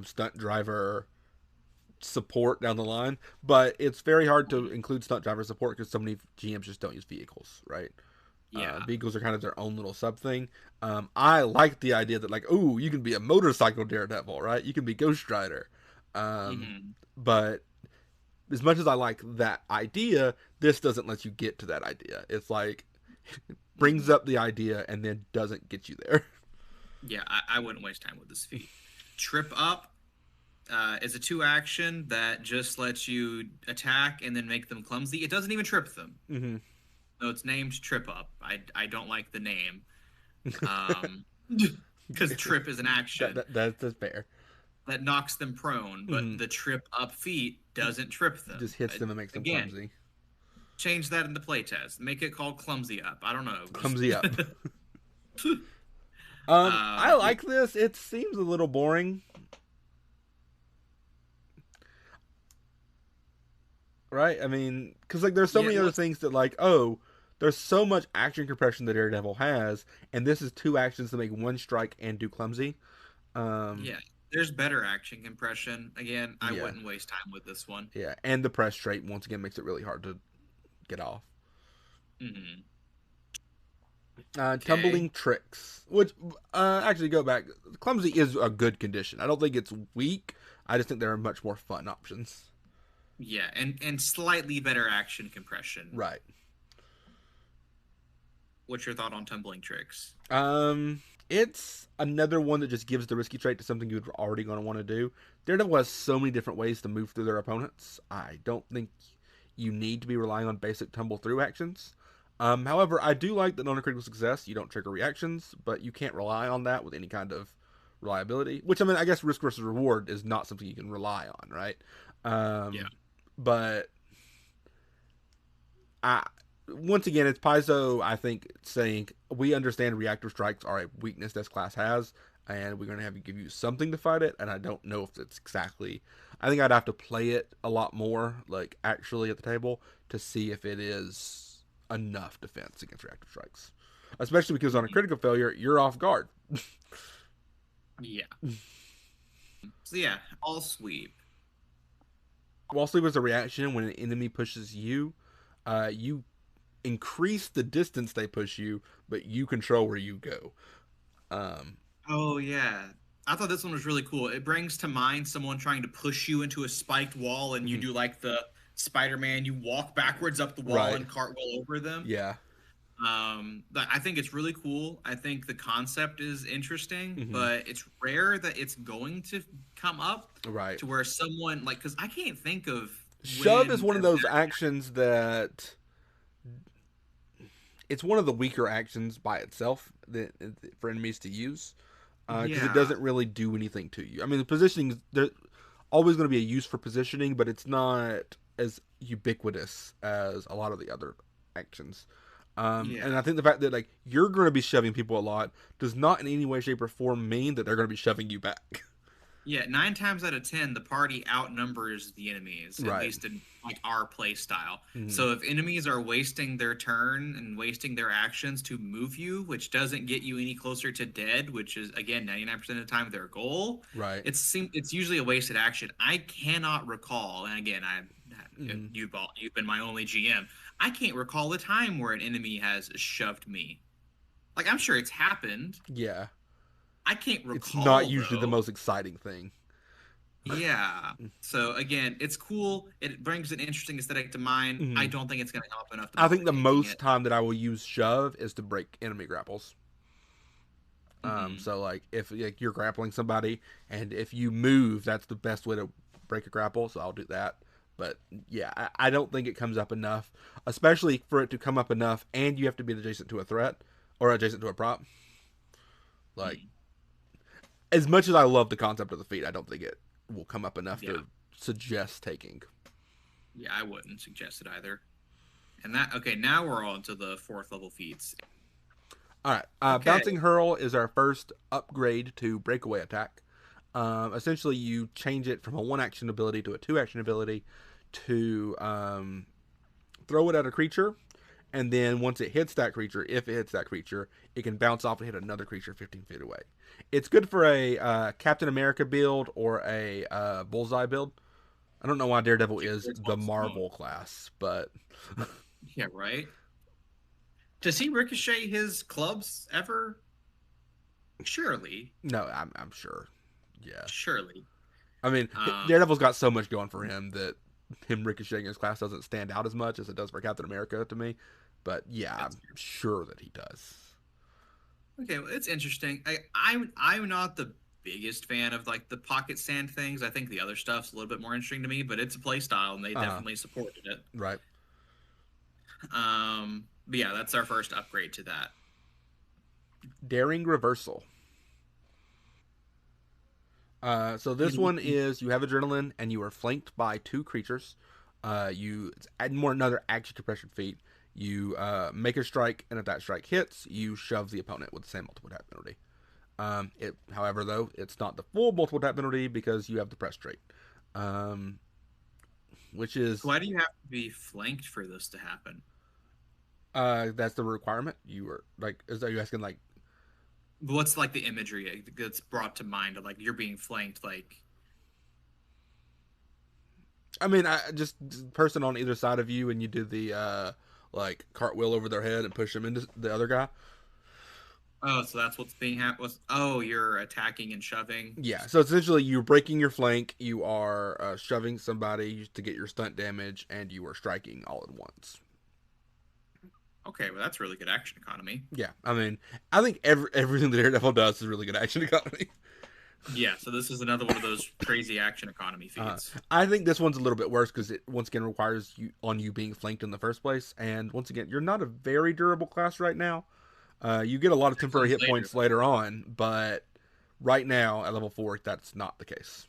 stunt driver support down the line. But it's very hard to include stunt driver support because so many GMs just don't use vehicles, right? Yeah. Vehicles are kind of their own little sub thing. I like the idea that like, oh, you can be a motorcycle daredevil, right? You can be Ghost Rider. Um, Hmm. but as much as I like that idea, this doesn't let you get to that idea. It's like brings Hmm. up the idea and then doesn't get you there. Yeah, I wouldn't waste time with this feat. Trip up is a two action that just lets you attack and then make them clumsy. It doesn't even trip them. Hmm. So it's named Trip Up. I don't like the name. Um, because trip is an action That's fair. that knocks them prone, but Hmm. the trip up feat doesn't trip them. Just hits them and makes them Again, clumsy. change that in the playtest. Make it called Clumsy Up. I don't know. Just Clumsy up. I yeah, like this. It seems a little boring, right? I mean, because like there's so yeah. many Well, other things that like, oh, there's so much action compression that Daredevil has, and this is two actions to make one strike and do clumsy. Um, yeah. There's better action compression. Again, I yeah, wouldn't waste time with this one. yeah, and the press trait once again makes it really hard to get off. Hmm. Okay. Tumbling tricks, which actually go back. Clumsy is a good condition. I don't think it's weak. I just think there are much more fun options. Yeah, and slightly better action compression. Right. What's your thought on tumbling tricks? It's another one that just gives the risky trait to something you're already going to want to do. Daredevil has so many different ways to move through their opponents. I don't think you need to be relying on basic tumble through actions. However, I do like that on a critical success, you don't trigger reactions, but you can't rely on that with any kind of reliability. Which, I mean, I guess risk versus reward is not something you can rely on, right? Yeah. Um, but I once again, it's Paizo, I think, saying we understand reactor strikes are a weakness this class has, and we're going to have to give you something to fight it. And I don't know if it's exactly. I think I'd have to play it a lot more, like actually at the table, to see if it is enough defense against reactor strikes. Especially because on a Mhm. critical failure, you're off guard. Yeah. So yeah, all sweep. Wall sleep is a reaction when an enemy pushes you. You increase the distance they push you, but you control where you go. Um, Oh yeah. I thought this one was really cool. It brings to mind someone trying to push you into a spiked wall and you mhm. do like the Spider-Man, you walk backwards up the wall Right. and cartwheel over them. Yeah. But I think it's really cool. I think the concept is interesting, Hmm. but it's rare that it's going to come up Right. to where someone like because I can't think of Shove is when one of that those actions that it's one of the weaker actions by itself that for enemies to use because it yeah. doesn't really do anything to you. I mean, the positioning there's always going to be a use for positioning, but it's not as ubiquitous as a lot of the other actions. And I Yeah. think the fact that like you're going to be shoving people a lot does not in any way, shape, or form mean that they're going to be shoving you back. Yeah, 9 times out of 10, the party outnumbers the enemies, at Right. least in like our play style. Mm-hmm. So if enemies are wasting their turn and wasting their actions to move you, which doesn't get you any closer to dead, which is again 99% of the time their goal, Right. it's usually a wasted action. I cannot recall, and again, Mm-hmm. you've been my only GM. I can't recall a time where an enemy has shoved me. Like I'm sure it's happened. Yeah. I can't It's not recall usually the though. most exciting thing. Yeah. So again, it's cool. It brings an interesting aesthetic to mind. I Mm-hmm. don't think it's going to come up enough to I think bother the taking most it. time that I will use shove is to break enemy grapples. Hmm. So like if like you're grappling somebody and if you move, that's the best way to break a grapple. So I'll do that. But yeah, I don't think it comes up enough, especially for it to come up enough, and you have to be adjacent to a threat or adjacent to a prop. Like Hmm. as much as I love the concept of the feat, I don't think it will come up enough Yeah. to suggest taking. Yeah, I wouldn't suggest it either. And that okay, now we're on to the fourth level feats. All right, Okay. bouncing hurl is our first upgrade to breakaway attack. Essentially, you change it from a one action ability to a two action ability to throw it at a creature, and then once it hits that creature, if it hits that creature, it can bounce off and hit another creature 15 feet away. It's good for a Captain America build or a Bullseye build. I don't know why Daredevil Yeah, is it's on the its own. Marvel class, but Yeah, right. Does he ricochet his clubs ever? Surely. no, I'm sure. Yeah, Surely. I mean, Um, Daredevil's got so much going for him that him ricocheting his class doesn't stand out as much as it does for Captain America to me. But yeah, that's I'm sure that he does. okay, well, it's interesting. I'm not the biggest fan of like the pocket sand things. I think the other stuff's a little bit more interesting to me, but it's a play style and they Uh, definitely supported it. right. But yeah, that's our first upgrade to that. Daring reversal. So this one You- is you have adrenaline and you are flanked by two creatures. You add more another action compression feat. You make a strike, and if that strike hits, you shove the opponent with the same multiple tap penalty. However, though, it's not the full multiple tap penalty because you have the press trait, um, which is Why do you have to be flanked for this to happen? that's the requirement. You are like, is that you asking like? What's like the imagery that's brought to mind of like you're being flanked? Like, I mean, I just person on either side of you, and you do the like cartwheel over their head and push them into the other guy. oh, so that's what's being was. Oh, you're attacking and shoving. Yeah, so essentially you're breaking your flank, you are shoving somebody to get your stunt damage, and you are striking all at once. Okay, well that's really good action economy. Yeah, I mean, I think everything that Daredevil does is really good action economy. Yeah, so this is another one of those crazy action economy Uh, feats. I think this one's a little bit worse because it once again requires you being flanked in the first place, and once again, you're not a very durable class right now. You get a lot of That temporary comes hit later. points later on, but right now at level 4, that's not the case.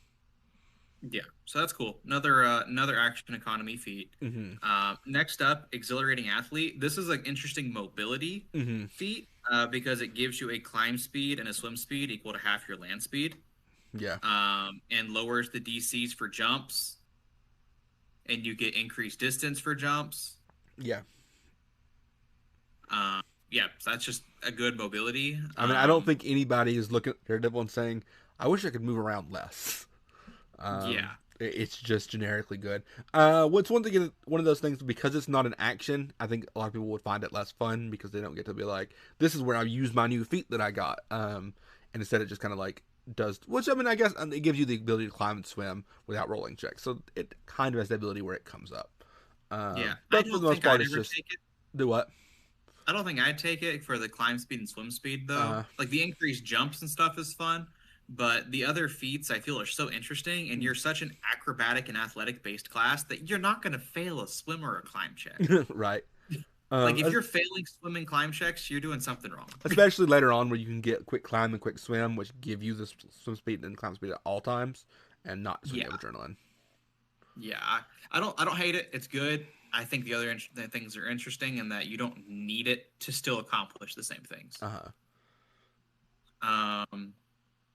Yeah, so that's cool. Another action economy feat. Mm-hmm. Next up, exhilarating athlete. This is an interesting mobility Mm-hmm. feat because it gives you a climb speed and a swim speed equal to half your land speed, Yeah, and lowers the DCs for jumps, and you get increased distance for jumps. yeah. Um, yeah, so that's just a good mobility. I mean, I don't think anybody is looking at Daredevil and saying, "I wish I could move around less." Yeah, It's just generically good. What's one of those things because it's not an action. I think a lot of people would find it less fun because they don't get to be like, "This is where I use my new feat that I got," and instead it just kind of like does. Which I mean, I guess it gives you the ability to climb and swim without rolling checks, so it kind of has the ability where it comes up. yeah. I But for don't the most think part, I'd it's ever just take it. do what. I don't think I'd take it for the climb speed and swim speed though. Uh, Like the increased jumps and stuff is fun, but the other feats I feel are so interesting, and you're such an acrobatic and athletic based class that you're not going to fail a swim or a climb check. right. Like if Um, you're failing swim and climb checks, you're doing something wrong. especially later on where you can get quick climb and quick swim, which give you the swim speed and climb speed at all times, and not so you Yeah, have adrenaline. yeah. I don't hate it. It's good. I think the other the things are interesting in that you don't need it to still accomplish the same things. Uh-huh.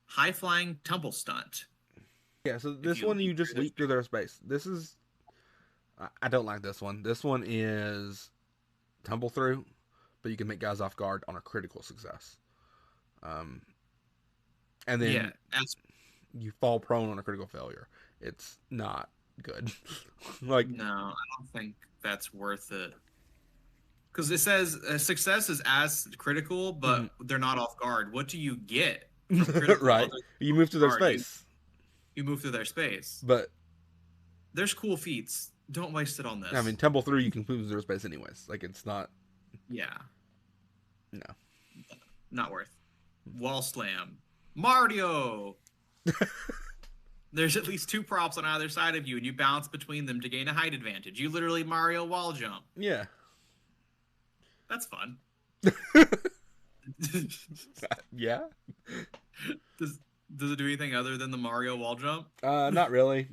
High flying tumble stunt. Yeah, so If this you one you leap just through their leap through their space. This is I don't like this one. This one is tumble through, but you can make guys off guard on a critical success. Um, and yeah, then you fall prone on a critical failure. It's not good. Like, no, I don't think that's worth it. Because it says success is as critical, mhm. but they're not off guard. What do you get from critical other Right? than You off move through their guard? space, You move through their space. but There's cool feats. Don't waste it on I mean, this. tumble through you can move through their space anyways. Like, it's not Yeah, no. not worth. Wall slam. Mario. There's at least two props on either side of you, and you bounce between them to gain a height advantage. You literally Mario wall jump. Yeah. That's fun. Yeah. does does it do anything other than the Mario wall jump? Not really.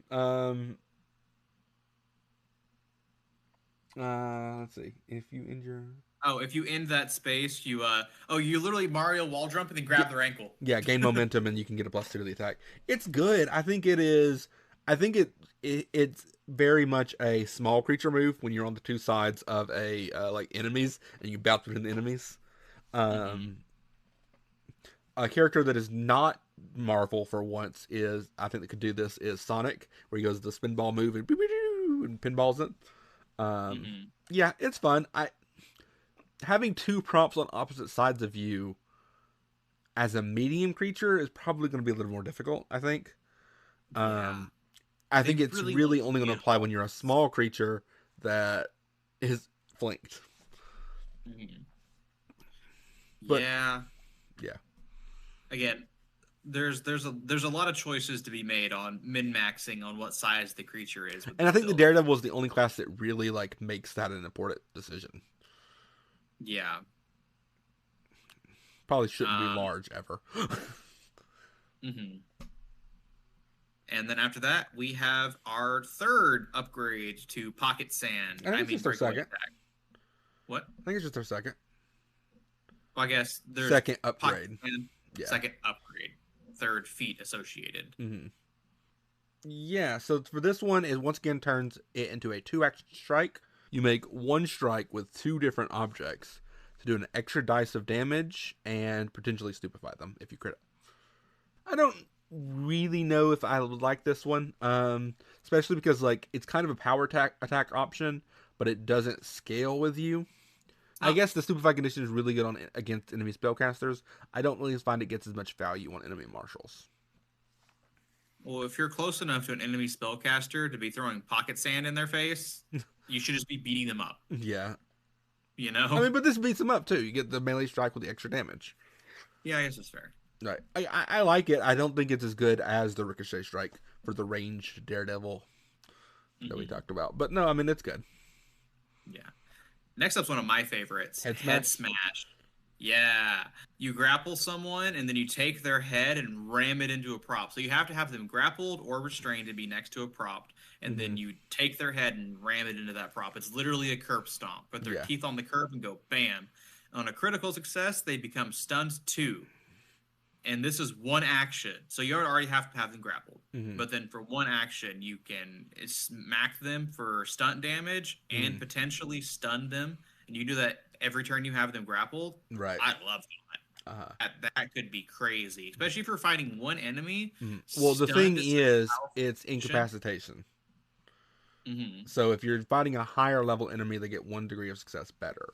Let's see. If you injure, Oh, if you end that space, you literally Mario wall jump and then grab their ankle. yeah, gain momentum and you can get a +2 to the attack. It's good. I think it is. I think it's very much a small creature move when you're on the two sides of a like enemies and you bounce between the enemies. Mm-hmm. A character that is not Marvel for once is I think that could do this is Sonic, where he goes the spinball move and pinballs it. Mm-hmm. Yeah, it's fun. I having two prompts on opposite sides of you as a medium creature is probably going to be a little more difficult, I think. Yeah, I they think it's really only going to apply when you're a small creature that is flanked. Mm-hmm. But Yeah. yeah, Again, there's a lot of choices to be made on min maxing on what size the creature is with and I this think the build. Daredevil is the only class that really like makes that an important decision. Yeah. Probably shouldn't be Um. large ever. Mhm. And then after that, we have our third upgrade to Pocket Sand. I think I it's mean just our breakaway second. attack. What? I think it's just our second. Well, I guess there's Second Pocket upgrade. Sand, Yeah. second upgrade, third feat associated. Mm-hmm. Yeah, so for this one, it once again turns it into a 2-action strike. You make one strike with two different objects to do an extra dice of damage and potentially stupefy them if you crit it. I don't really know if I would like this one, especially because like it's kind of a power attack option, but it doesn't scale with you. I Oh, guess the stupefy condition is really good on against enemy spellcasters. I don't really find it gets as much value on enemy marshals. well, if you're close enough to an enemy spellcaster to be throwing Pocket Sand in their face, you should just be beating them up. Yeah, You I know? mean, but this beats them up too. You get the melee strike with the extra damage. Yeah, I guess that's fair. Right. I like it. I don't think it's as good as the ricochet strike for the ranged Daredevil that we Mhm. talked about. But no, I mean it's good. Yeah. Next up's one of my favorites. Head Head smash. smash. Yeah. You grapple someone and then you take their head and ram it into a prop. So you have to have them grappled or restrained to be next to a prop. And then you take their head and ram it into that prop. It's literally a curb stomp. Put their Yeah. teeth on the curb and go bam. On a critical success, they become stunned 2. And this is one action. So you already have to have them grappled. Mhm. But then for one action, you can smack them for stunt damage and Mhm. potentially stun them. And you do that every turn you have them grappled. Right. I love that. Uh-huh. That could be crazy, especially if you're fighting one enemy. Mhm. Well, the thing Stunned is, powerful it's action. incapacitation. Mhm. So if you're fighting a higher level enemy, they get 1 degree of success better.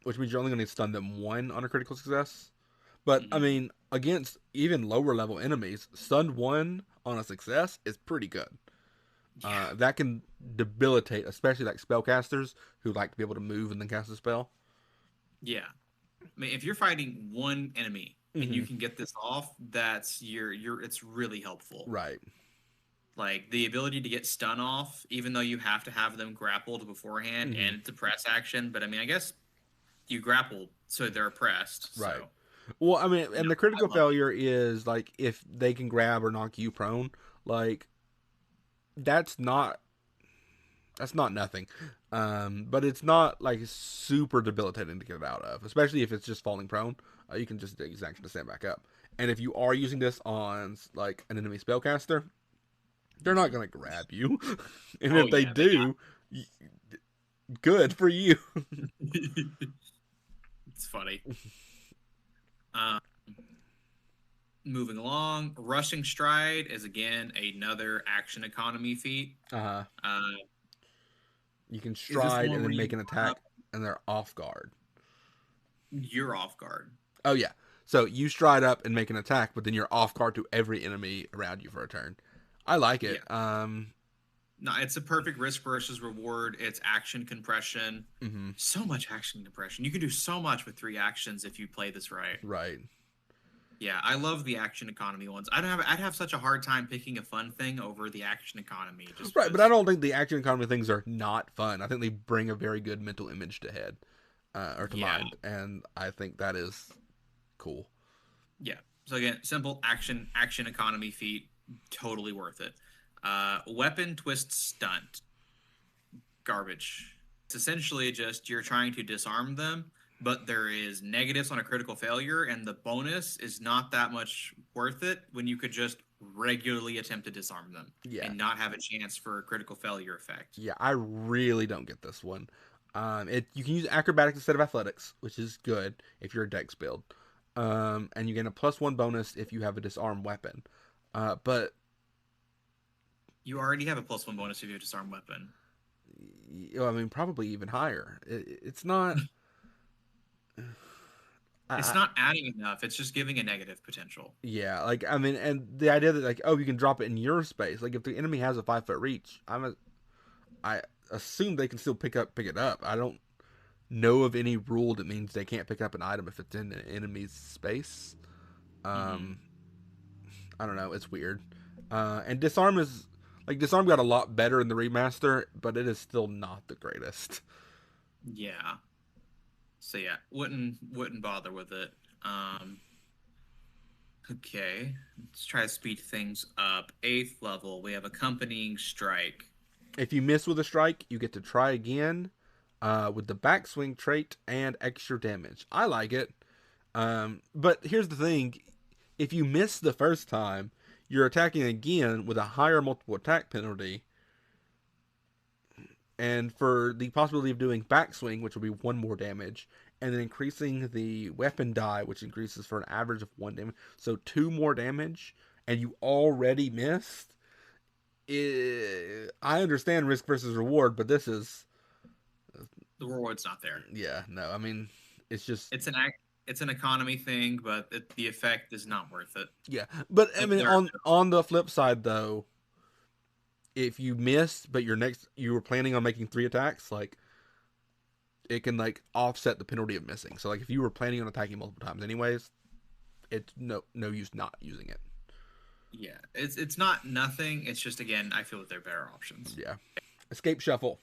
Which means you're only going to stun them 1 on a critical success. But I Mhm. mean, against even lower level enemies, stunned 1 on a success is pretty good. Yeah. That can debilitate, especially like spellcasters who like to be able to move and then cast a spell. Yeah. I mean, if you're fighting one enemy and you Mhm. can get this off, that's it's really helpful. Right. Like the ability to get stun off, even though you have to have them grappled beforehand Mhm. and it's a press action. But I mean, I guess you grappled, so they're pressed. Right. So Well, I mean, and the I critical love it. failure is like if they can grab or knock you prone, like that's not That's not nothing. But it's not like super debilitating to get out of, especially if it's just falling prone. You can just use action to stand back up. And if you are using this on like an enemy spellcaster, they're not Mhm. gonna grab you. And Oh if they yeah, do, good for you. it's funny. Um, Moving along, rushing stride is again another action economy feat. Uh, Uh, you can is this the stride one and where then you make an run up? attack, and they're off guard. You're off guard. Oh yeah. So you stride up and make an attack, but then you're off guard to every enemy around you for a turn. I like Yeah. it. No, it's a perfect risk versus reward. It's action compression. Mm-hmm, So much action compression. You can do so much with 3 actions if you play this right. right. Yeah, I love the action economy ones. I'd have such a hard time picking a fun thing over the action economy just Right, but I because. don't think the action economy things are not fun. I think they bring a very good mental image to head, or to Yeah, mind, and I think that is cool. yeah. So again, simple action economy feat, totally worth it. Weapon twist stunt, garbage. It's essentially just you're trying to disarm them, but there is negatives on a critical failure, and the bonus is not that much worth it when you could just regularly attempt to disarm them Yeah, and not have a chance for a critical failure effect. yeah. I really don't get this one. It you can use acrobatics instead of athletics, which is good if you're a dex build. And you get a +1 bonus if you have a disarm weapon. But You already have a +1 bonus if you have a disarm weapon. I mean, probably even higher. It's not. It's I, not adding enough. It's just giving a negative potential. Yeah, like I mean, and the idea that like, oh, you can drop it in your space. Like if the enemy has a 5 foot reach, I assume they can still pick it up. I don't know of any rule that means they can't pick up an item if it's in an enemy's space. Hmm. Um, I don't know. It's weird. And disarm is like disarm got a lot better in the remaster, but it is still not the greatest. Yeah. So yeah, wouldn't bother with it. Um, okay, let's try to speed things up. 8th level, we have accompanying strike. If you miss with a strike, you get to try again with the backswing trait and extra damage. I like it. But here's the thing: if you miss the first time, you're attacking again with a higher multiple attack penalty, and for the possibility of doing backswing, which will be 1 more damage, and then increasing the weapon die, which increases for an average of 1 damage, so 2 more damage, and you already missed. I understand risk versus reward, but this is The reward's not there. yeah, no. I mean, it's just It's an economy thing, but the effect is not worth it. yeah. But I mean, There are on the flip side though, if you miss, but you were planning on making 3 attacks, like it can like offset the penalty of missing. So like if you were planning on attacking multiple times anyways, it's no use not using it. yeah, it's not nothing. It's just again, I feel that there are better options. Yeah. Escape shuffle.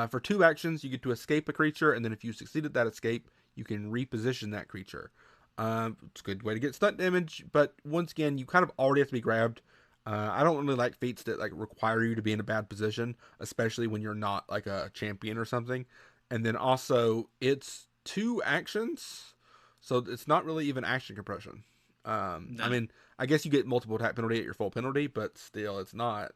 For 2 actions, you get to escape a creature, and then if you succeeded that escape, you can reposition that creature. It's a good way to get stunt damage, but once again, you kind of already have to be grabbed. I don't really like feats that like require you to be in a bad position, especially when you're not like a champion or something. And then also, it's 2 actions, so it's not really even action compression. I No, mean, I guess you get multiple attack penalty at your full penalty, but still, it's not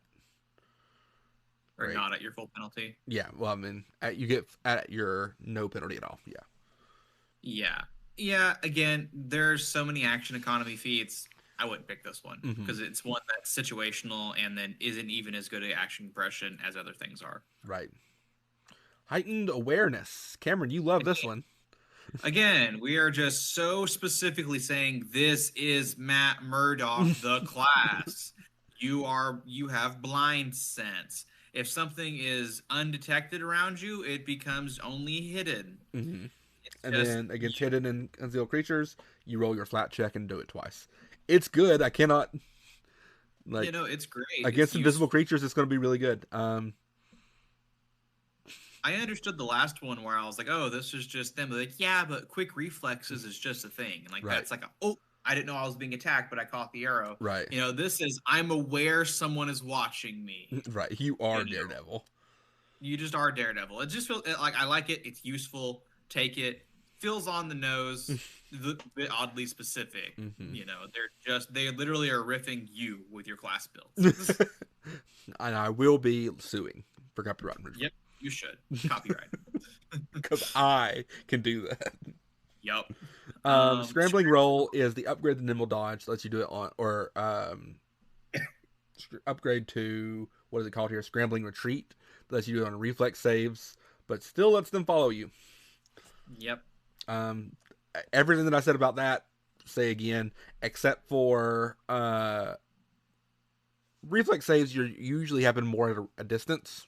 or great. not at your full penalty. Yeah, well, I mean, you get at your no penalty at all. Yeah, Yeah. Yeah, again, there's so many action economy feats. I wouldn't pick this one hmm because it's one that's situational and then isn't even as good at action compression as other things are. right. Heightened awareness. Cameron, you love this one. Again, we are just so specifically saying this is Matt Murdock, the class. You have blind sense. If something is undetected around you, it becomes only hidden. hmm It's And just then against hidden and concealed creatures, you roll your flat check and do it twice. It's good. I cannot like it's great. It's against invisible useful. creatures. It's going to be really good. I understood the last one where I was like, oh, this is just them. Like, yeah, but quick reflexes is just a thing. And like Right. that's like a oh. I didn't know I was being attacked, but I caught the arrow. Right. You know, this is I'm aware someone is watching me. Right. You You are know, Daredevil. you just are Daredevil. It just feels like I like it. It's useful. Take it. Feels on the nose. A bit oddly specific. Hmm. You know, they literally are riffing you with your class builds. And I will be suing for copyright Yep, infringement you should copyright. because I can do that. Yep. Scrambling roll is the upgrade to nimble dodge. Lets you do it on or upgrade to what is it called here? Scrambling retreat. Lets you do it on reflex saves, but still lets them follow you. Yep. Um, Everything that I said about that, say again, except for reflex saves. You usually happen more at a distance,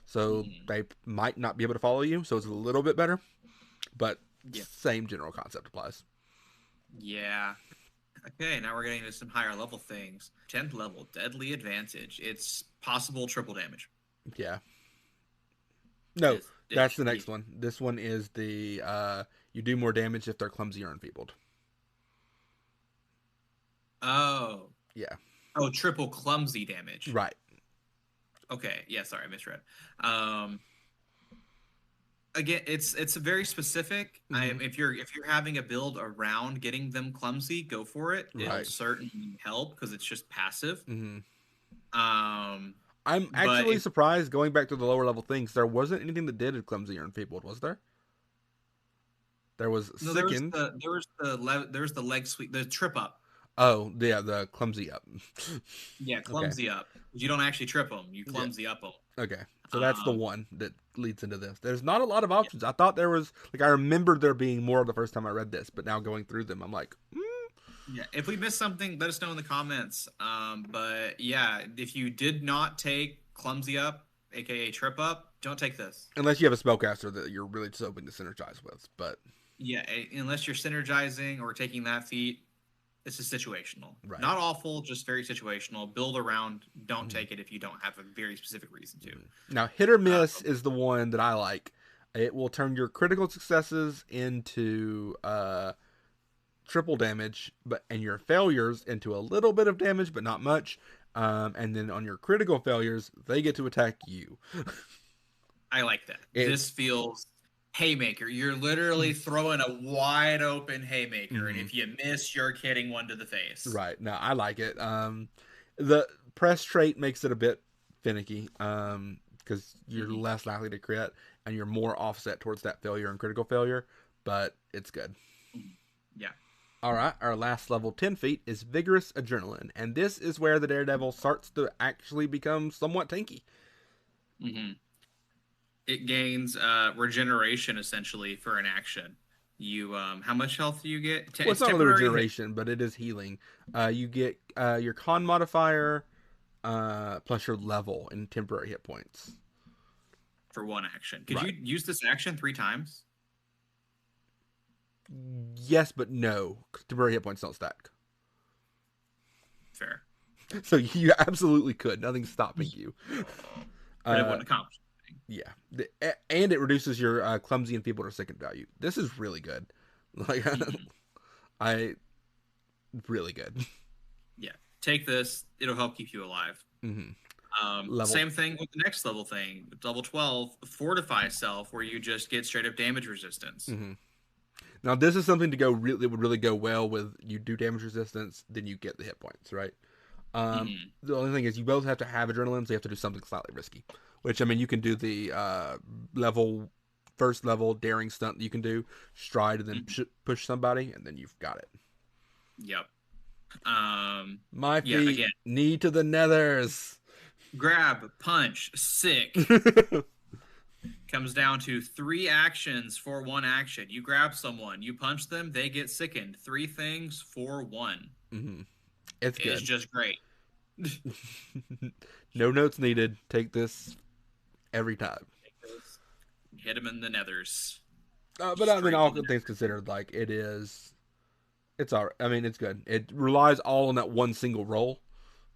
so they might not be able to follow you. So it's a little bit better, but Yeah. same general concept applies. Yeah. Okay, now we're getting into some higher level things. 10th level, Deadly Advantage. It's possible triple damage. Yeah. No, It that's the next one. This one is the you do more damage if they're clumsy or enfeebled. Oh. Yeah. Oh, triple clumsy damage. Right. Okay. Yeah, sorry, I misread. Um Again, it's very specific. Mhm. If you're having a build around getting them clumsy, go for it. It'll Right. certainly help because it's just passive. Hmm. Um I'm but actually if surprised going back to the lower level things. There wasn't anything that did clumsy or enfeebled, was there? There was no, sickened. there was the leg sweep, the trip up. Oh, yeah, the clumsy up. Yeah, Okay. clumsy up. You don't actually trip them; you Yeah. clumsy up them. Okay. So that's the Um, one that leads into this. There's not a lot of yeah, options. I thought there was like I remembered there being more the first time I read this, but now going through them, I'm like, yeah. If we missed something, let us know in the comments. But yeah, if you did not take clumsy up, aka trip up, don't take this. unless you have a spellcaster that you're really just hoping to synergize with. But Yeah, unless you're synergizing or taking that feat, this is situational. right. Not awful, just very situational. Build around. Don't Mhm. take it if you don't have a very specific reason to. Now, hit or Uh, miss is the one that I like. It will turn your critical successes into triple damage, but and your failures into a little bit of damage, but not much. And then on your critical failures, they get to attack you. I like that. It's This feels haymaker. You're literally throwing a wide open haymaker, and mhm, if you miss, you're hitting one to the face. right. No, I like it. The press trait makes it a bit finicky. Because you're Mhm. less likely to crit, and you're more offset towards that failure and critical failure. But it's good. Mhm. Yeah. All right, our last level 10 feet is Vigorous Adrenaline, and this is where the Daredevil starts to actually become somewhat tanky. hmm It gains regeneration essentially for an action. You how much health do you get? Well, it's It's not really temporary hit regeneration, but it is healing. You get your con modifier plus your level in temporary hit points. for one action. Could Right. you use this action 3 times? Yes, but no. Temporary hit points don't stack. Fair, So you absolutely could. Nothing's stopping you. but it Uh, wouldn't accomplish anything. yeah. And it reduces your clumsy and feeble or sickened value. This is really good. Like, Mhm. I really good. Yeah, take this. It'll help keep you alive. Hmm. Level. Same thing with the next level thing. Level 12, Fortify Self, where you just get straight up damage resistance. Hmm. Now this is something to go really would really go well with you do damage resistance, then you get the hit points, right? hmm The only thing is you both have to have adrenaline, so you have to do something slightly risky. Which I mean, you can do the level first level daring stunt that you can do, stride and then hmm push somebody, and then you've got it. Yep. My Yeah, feet again, knee to the nethers. grab, punch, sick. Comes down to 3 actions for 1 action. You grab someone, you punch them, they get sickened. 3 things for 1. Hmm. It's It's good. just great. No notes needed. Take this every time. Hit him in the nethers. But I mean, Straight to all the things nethers. considered, like it is, it's all. I mean, it's good. It relies all on that one single roll.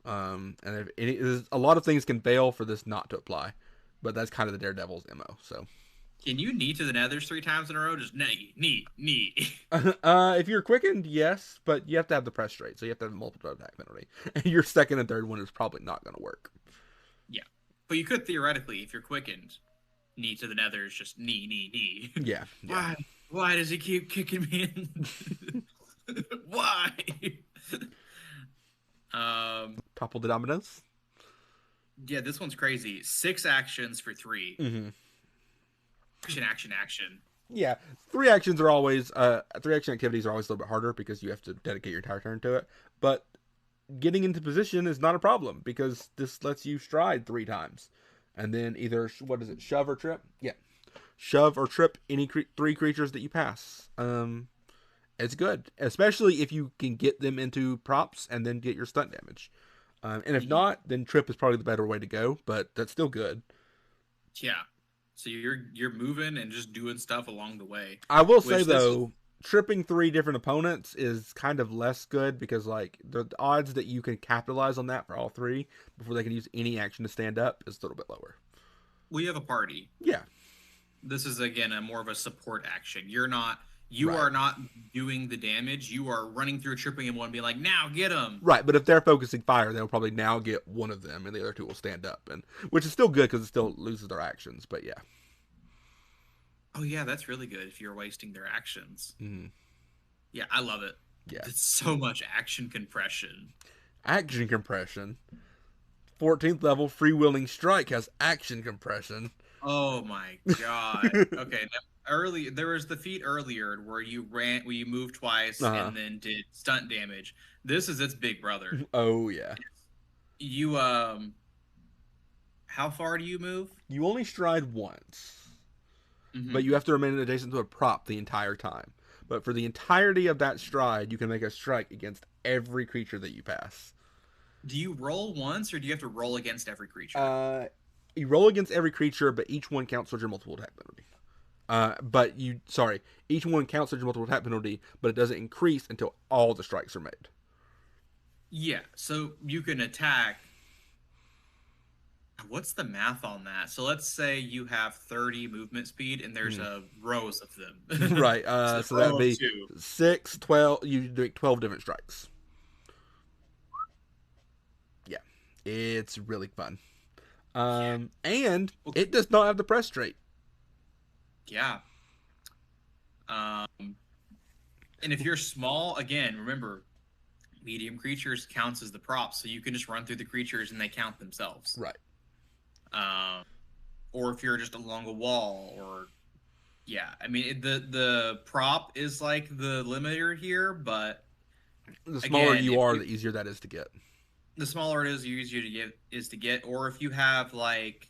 And if a lot of things can fail for this not to apply, but that's kind of the Daredevil's mo. So Can you knee to the nethers 3 times in a row? Just knee, knee, knee. If you're quickened, yes, but you have to have the press straight, so you have to have multiple attack penalty. And your second and third one is probably not going to work. Yeah. But you could theoretically, if you're quickened, knee to the nethers, just knee, knee, knee. Yeah, yeah. Why? Why does he keep kicking me in? Why? Topple the dominoes. Yeah, this one's crazy. 6 actions for 3. Mm-hmm. Action, action, action. Yeah, three action activities are always a little bit harder because you have to dedicate your entire turn to it. But getting into position is not a problem because this lets you stride 3 times, and then either what is it, shove or trip? Yeah, shove or trip any 3 creatures that you pass. It's good, especially if you can get them into props and then get your stunt damage. And if not, then trip is probably the better way to go, but that's still good. Yeah. So you're moving and just doing stuff along the way. I will say though, tripping 3 different opponents is kind of less good because like the odds that you can capitalize on that for all 3 before they can use any action to stand up is a little bit lower. We have a party. Yeah. This is again a more of a support action. You Right. are not doing the damage. You are running through tripping him one and being like, now get him. Right, but if they're focusing fire, they'll probably now get one of them, and the other 2 will stand up, and which is still good because it still loses their actions. But yeah. Oh yeah, that's really good if you're wasting their actions. Mm-hmm. Yeah, I love it. Yeah. It's so much action compression. Action compression. 14th level freewheeling strike has action compression. Oh my god. Okay, there was the feat earlier where you moved twice and then did stunt damage. This is its big brother. Oh yeah. You how far do you move? You only stride once. But you have to remain adjacent to a prop the entire time. But for the entirety of that stride, you can make a strike against every creature that you pass. Do you roll once, or do you have to roll against every creature? You roll against every creature, but each one counts towards your multiple attack penalty. Each one counts towards your multiple attack penalty, but it doesn't increase until all the strikes are made. Yeah, so you can attack. What's the math on that? So let's say you have 30 movement speed and there's rows of them. Right. So that'd be 6, 12. You do 12 different strikes. Yeah. It's really fun. And it does not have the press trait. Yeah. And if you're small, again, remember, medium creatures counts as the props, so you can just run through the creatures and they count themselves. Right. Or if you're just along a wall, or I mean the prop is like the limiter here, but the smaller you are, the easier that is to get. The smaller it is, the easier to get. Or if you have like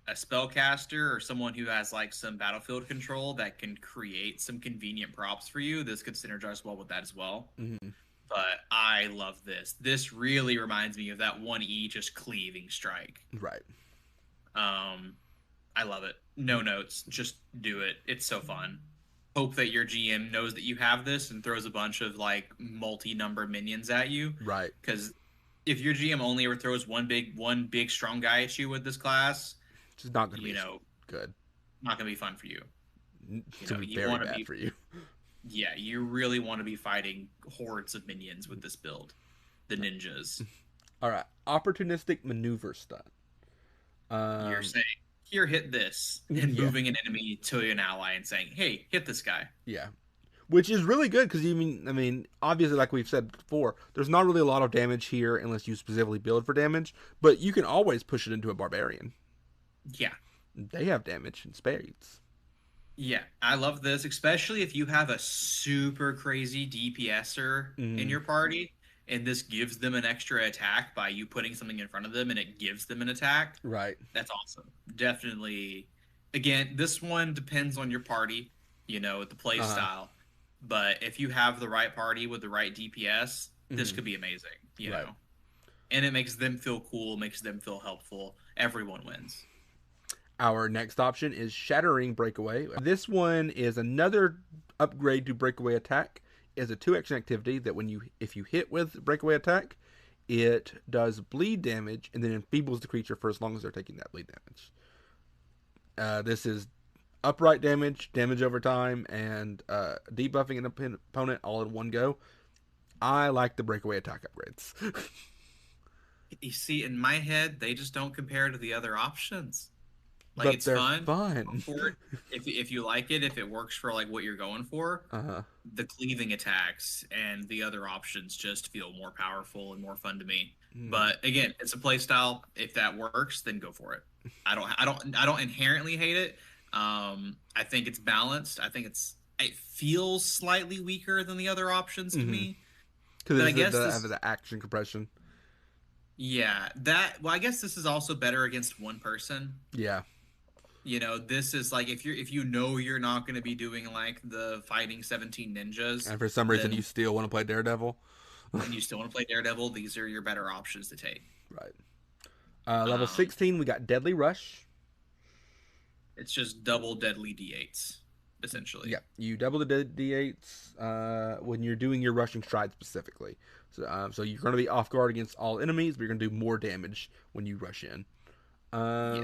a spellcaster or someone who has like some battlefield control that can create some convenient props for you, this could synergize well with that as well. Mm-hmm. But I love this. This really reminds me of that 1E just cleaving strike. Right. I love it. No notes, just do it. It's so fun. Hope that your GM knows that you have this and throws a bunch of like multi-number minions at you. Right. Because if your GM only ever throws one big strong guy at you with this class, it's not going to be good. Not going to be fun for you. It's going to be very bad for you. Yeah, you really want to be fighting hordes of minions with this build. The ninjas. All right. Opportunistic maneuver stunt. You're saying, here, hit this, and moving an enemy to an ally and saying, hey, hit this guy. Yeah. Which is really good because obviously, like we've said before, there's not really a lot of damage here unless you specifically build for damage, but you can always push it into a barbarian. Yeah. They have damage in spades. Yeah, I love this, especially if you have a super crazy DPSer in your party, and this gives them an extra attack by you putting something in front of them, and it gives them an attack. Right. That's awesome. Definitely. Again, this one depends on your party, the play style. But if you have the right party with the right DPS, this could be amazing, you know? And it makes them feel cool, makes them feel helpful. Everyone wins. Our next option is Shattering Breakaway. This one is another upgrade to Breakaway Attack. It's a 2-action activity that if you hit with Breakaway Attack, it does bleed damage and then enfeebles the creature for as long as they're taking that bleed damage. This is upright damage, damage over time, and debuffing an opponent all in one go. I like the breakaway attack upgrades. You see, in my head, they just don't compare to the other options. Like But it's they're fun fun. for if you like it, if it works for like what you're going for. Uh-huh. The cleaving attacks and the other options just feel more powerful and more fun to me. Mm. But again, it's a play style. If that works, then go for it. I don't inherently hate it. I think it's balanced. I think it feels slightly weaker than the other options to Mm-hmm. me. Because But I it guess doesn't have this the action compression. yeah, well I guess this is also better against one person. Yeah. This is like if you know you're not going to be doing like the fighting 17 ninjas, And for some reason, you then still want to play Daredevil. and you still want to play Daredevil, these are your better options to take. Right. Level Um, 16, we got Deadly Rush. it's just double deadly D8s, essentially. Yeah, you double the D8s when you're doing your rushing stride specifically. So you're going to be off guard against all enemies, but you're going to do more damage when you rush in. Yeah.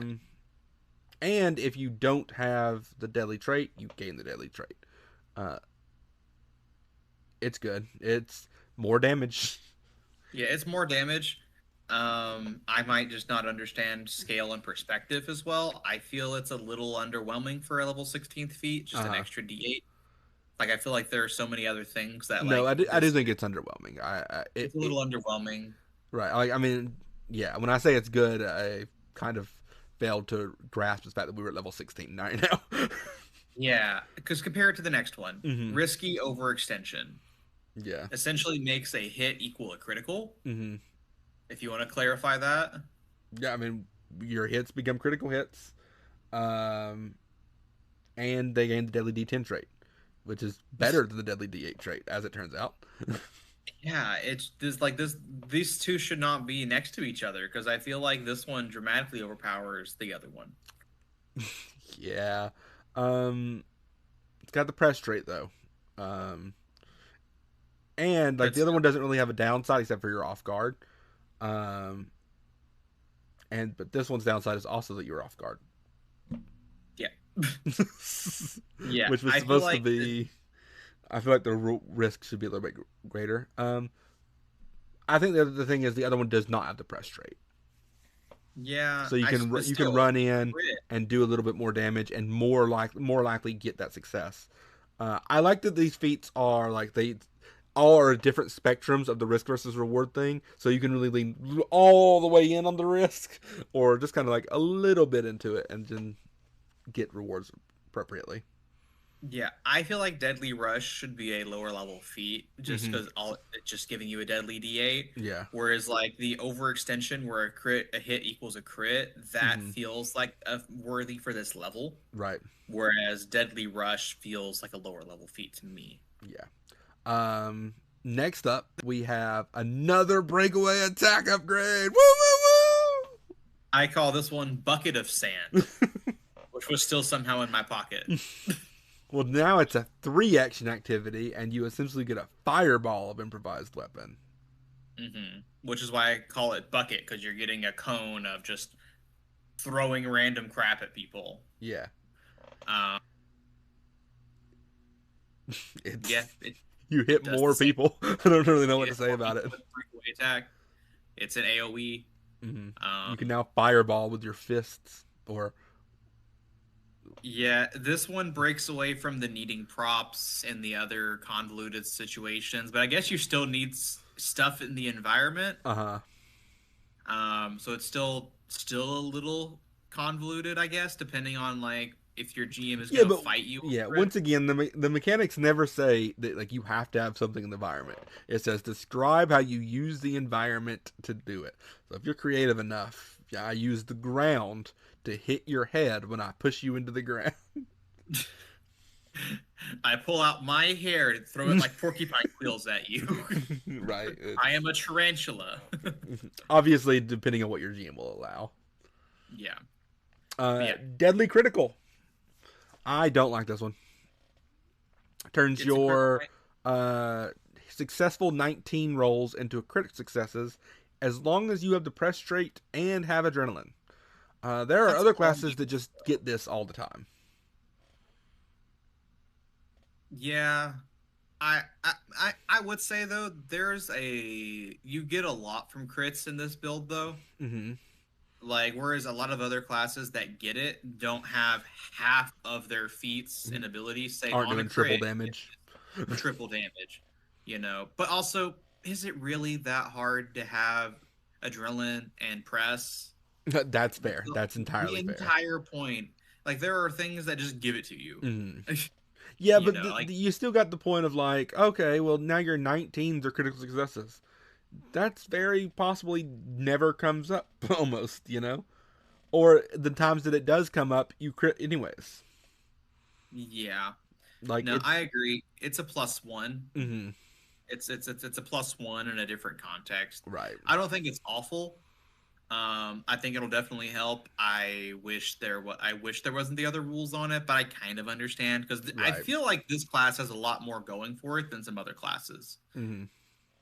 And if you don't have the deadly trait, you gain the deadly trait. Uh, it's good. It's more damage. Yeah, it's more damage. I might just not understand scale and perspective as well. I feel it's a little underwhelming for a level 16th feat, just an Uh-huh. extra D8. Like I feel like there are so many other things that No, like I do this think it's underwhelming. it's a little underwhelming. Right. Like, I mean, yeah. When I say it's good, I kind of failed to grasp the fact that we were at level 16 right now. Yeah, because compare it to the next one. Mm-hmm. Risky overextension Yeah. essentially makes a hit equal a critical. Mm-hmm. If you want to clarify that. Yeah. I mean, your hits become critical hits, um, and they gain the deadly D10 trait, which is better than the deadly D8 trait, as it turns out. Yeah, it's this like this. These two should not be next to each other because I feel like this one dramatically overpowers the other one. Yeah. It's got the press trait though. Um, and like the That's other one doesn't really have a downside except for you're off guard. Um, but this one's downside is also that you're off guard. yeah, yeah. Which was I feel supposed to like be. I feel like the risk should be a little bit greater. I think the thing is the other one does not have the press trait, yeah. so you can run in and do a little bit more damage and more likely get that success. I like that these feats are like they all are different spectrums of the risk versus reward thing, so you can really lean all the way in on the risk, or just kind of like a little bit into it and then get rewards appropriately. Yeah, I feel like Deadly Rush should be a lower level feat just Mm-hmm. because all it's just giving you a deadly D8. Yeah. Whereas like the overextension where a hit equals a crit, that Mm-hmm. feels like a worthy for this level. Right. Whereas Deadly Rush feels like a lower level feat to me. Yeah. Next up, we have another breakaway attack upgrade. Woo, woo, I call this one Bucket of Sand, woo! which was still somehow in my pocket. Well, now it's a 3-action activity, and you essentially get a fireball of improvised weapon. Which is why I call it Bucket, because you're getting a cone of just throwing random crap at people. Yeah. Um, It's, yeah, you hit does more the same. people. I don't really know what to It's say more about it. people with breakaway attack. It's an AoE. You can now fireball with your fists, or Yeah, this one breaks away from the needing props and the other convoluted situations, but I guess you still need stuff in the environment. So it's still a little convoluted, I guess, depending on like if your GM is yeah, going to but fight you. yeah. over it. Once again, the mechanics never say that like you have to have something in the environment. It says describe how you use the environment to do it. So if you're creative enough, yeah, I use the ground to hit your head when I push you into the ground. I pull out my hair and throw it like porcupine quills at you. Right. I am a tarantula. Obviously, depending on what your GM will allow. Yeah. Yeah. Deadly critical. I don't like this one. Turns It's your successful 19 rolls into crit successes as long as you have the press trait and have adrenaline. There are That's other all classes you- that just get this all the time. Yeah. I would say though, you get a lot from crits in this build though. Hmm. Like whereas a lot of other classes that get it don't have half of their feats and abilities, say Aren't on a doing triple crit, damage. triple damage, you know. But also, is it really that hard to have adrenaline and press? That's fair. The, That's the entirely fair. entire point, like there are things that just give it to you. Hmm. Yeah, You but know, like you still got the point of like, okay, well now your 19s are critical successes. That's very possibly never comes up, almost, you know? Or the times that it does come up, you crit anyways. yeah. Like No, I it's. agree. It's a plus one. Hmm. It's a plus one in a different context. Right. I don't think it's awful. I think it'll definitely help. I wish there wasn't the other rules on it, but I kind of understand because I Right. feel like this class has a lot more going for it than some other classes. Hmm.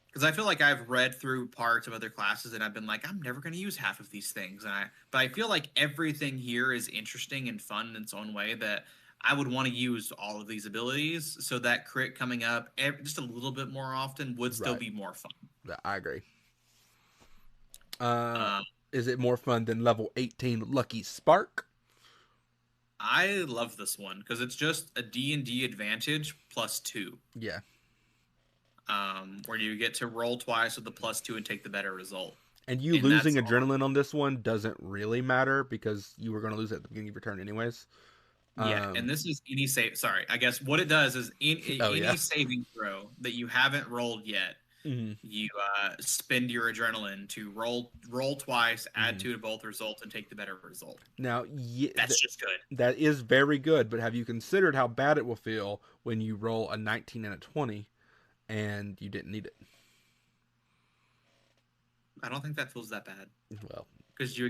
Because I feel like I've read through parts of other classes and I've been like, I'm never going to use half of these things, but I feel like everything here is interesting and fun in its own way that I would want to use all of these abilities. So that crit coming up just a little bit more often would still Right. be more fun. I agree. Uh, Um, is it more fun than level 18 Lucky Spark? I love this one because it's just a D&D advantage plus two, Yeah. where you get to roll twice with the plus two and take the better result. And you And losing that's adrenaline on this one doesn't really matter because you were going to lose it at the beginning of your turn anyways. yeah, and Um, this is any save. Sorry, I guess what it does is oh yeah. any saving throw that you haven't rolled yet, Hmm. you spend your adrenaline to roll twice, add Hmm. two to both results, and take the better result. Now, That's just good. that is very good, but have you considered how bad it will feel when you roll a 19 and a 20 and you didn't need it? I don't think that feels that bad Well, because you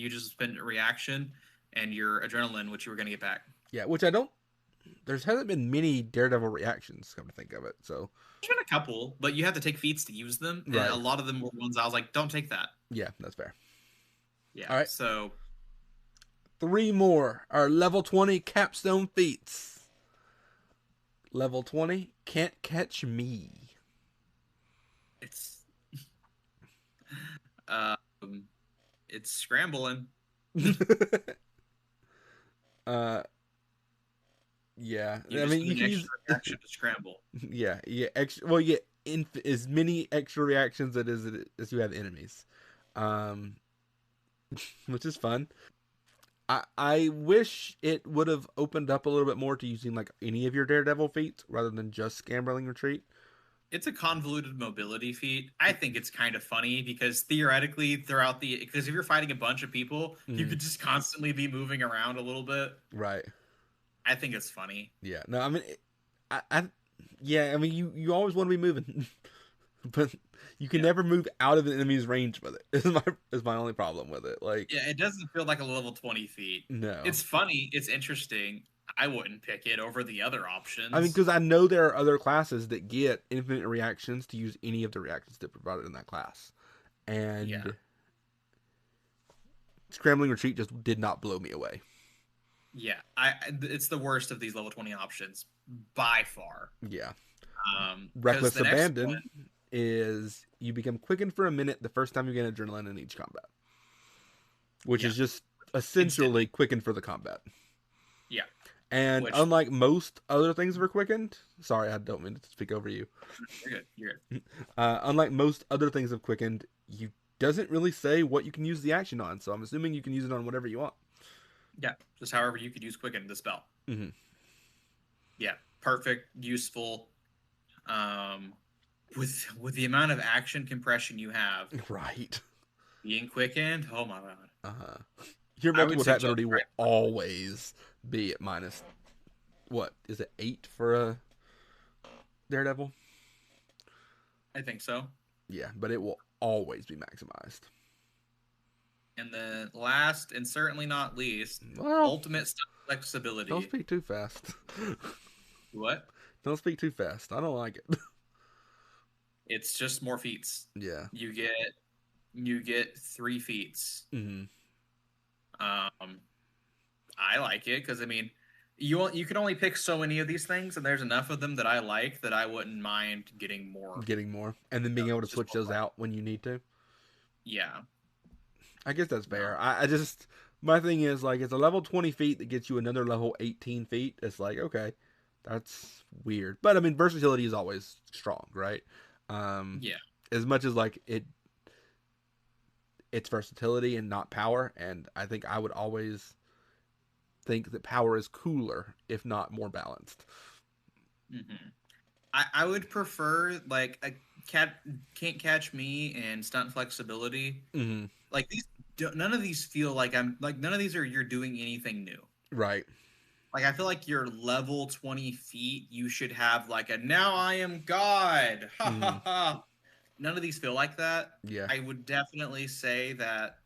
just spend a reaction and your adrenaline, which you were going to get back. yeah, which I don't. There hasn't been many Daredevil reactions, come to think of it. So, There's been a couple, but you have to take feats to use them, and a right. lot of them were ones I was like, "Don't take that." Yeah, that's fair. Yeah, All right. so Three more are level 20 capstone feats. Level 20, can't catch me. it's um, it's scrambling. uh, yeah. You I just mean, need you an can use. extra reaction to scramble. Yeah, yeah. Extra. Well, yeah. As many extra reactions as you have enemies, um, which is fun. I wish it would have opened up a little bit more to using like any of your Daredevil feats rather than just Scambling Retreat. It's a convoluted mobility feat. I think it's kind of funny because theoretically, because if you're fighting a bunch of people, you Mm, could just constantly be moving around a little bit. right. I think it's funny. Yeah. No, I mean, I yeah. I mean, you always want to be moving, but you can Yeah. never move out of an enemy's range with it. Is my only problem with it. Like, Yeah, it doesn't feel like a level 20 feat. no. It's funny, it's interesting. I wouldn't pick it over the other I mean, options. because I know there are other classes that get infinite reactions to use any of the reactions that are provided in that class, Yeah. and Scrambling Retreat just did not blow me away. Yeah. It's the worst of these level 20 options by far. Yeah. Because Reckless the next one, Abandon is you become quickened for a minute the first time you gain adrenaline in each combat, which yeah, is just instant. essentially quickened for the combat. Yeah, And which unlike most other things for quickened, sorry, I don't mean to speak over you. you're good. You're good. Unlike most other things of quickened, you doesn't really say what you can use the action on. So I'm assuming you can use it on whatever you want. Yeah, just however you could use quicken the spell. Hmm. Yeah, perfect, useful. Um, with the amount of action compression you have, Right. being quickened, oh my god. Uh-huh. Your I would multiple attack suggest ability will right. always be at minus, what is it, 8 for a Daredevil? I think so. Yeah, but it will always be maximized. And then last and certainly not least, Well, ultimate stun don't flexibility. speak too fast. What? Don't speak too fast. I don't like it. It's just more feats. Yeah. You get you get three feats. Hmm. Um, I like it because I mean, You can only pick so many of these things, and there's enough of them that I like that I wouldn't mind getting more. Getting more, and then being able to Just switch more those fun. out when you need to. Yeah. I guess that's No. fair. I just my thing is like it's a level 20 feat that gets you another level 18 feet. It's like okay, that's weird. But I mean, versatility is always strong, right? Um, Yeah. as much as like it's versatility and not power, and I think I would always think that power is cooler if not more balanced. hmm I would prefer like a cat can't catch me and stunt flexibility. Mm-hmm. Like these, none of these feel like I'm like none of these are you're doing anything new. Right. Like I feel like your level 20 feet, you should have like a now I am God. Ha Mm-hmm. ha ha. None of these feel like that. Yeah. I would definitely say that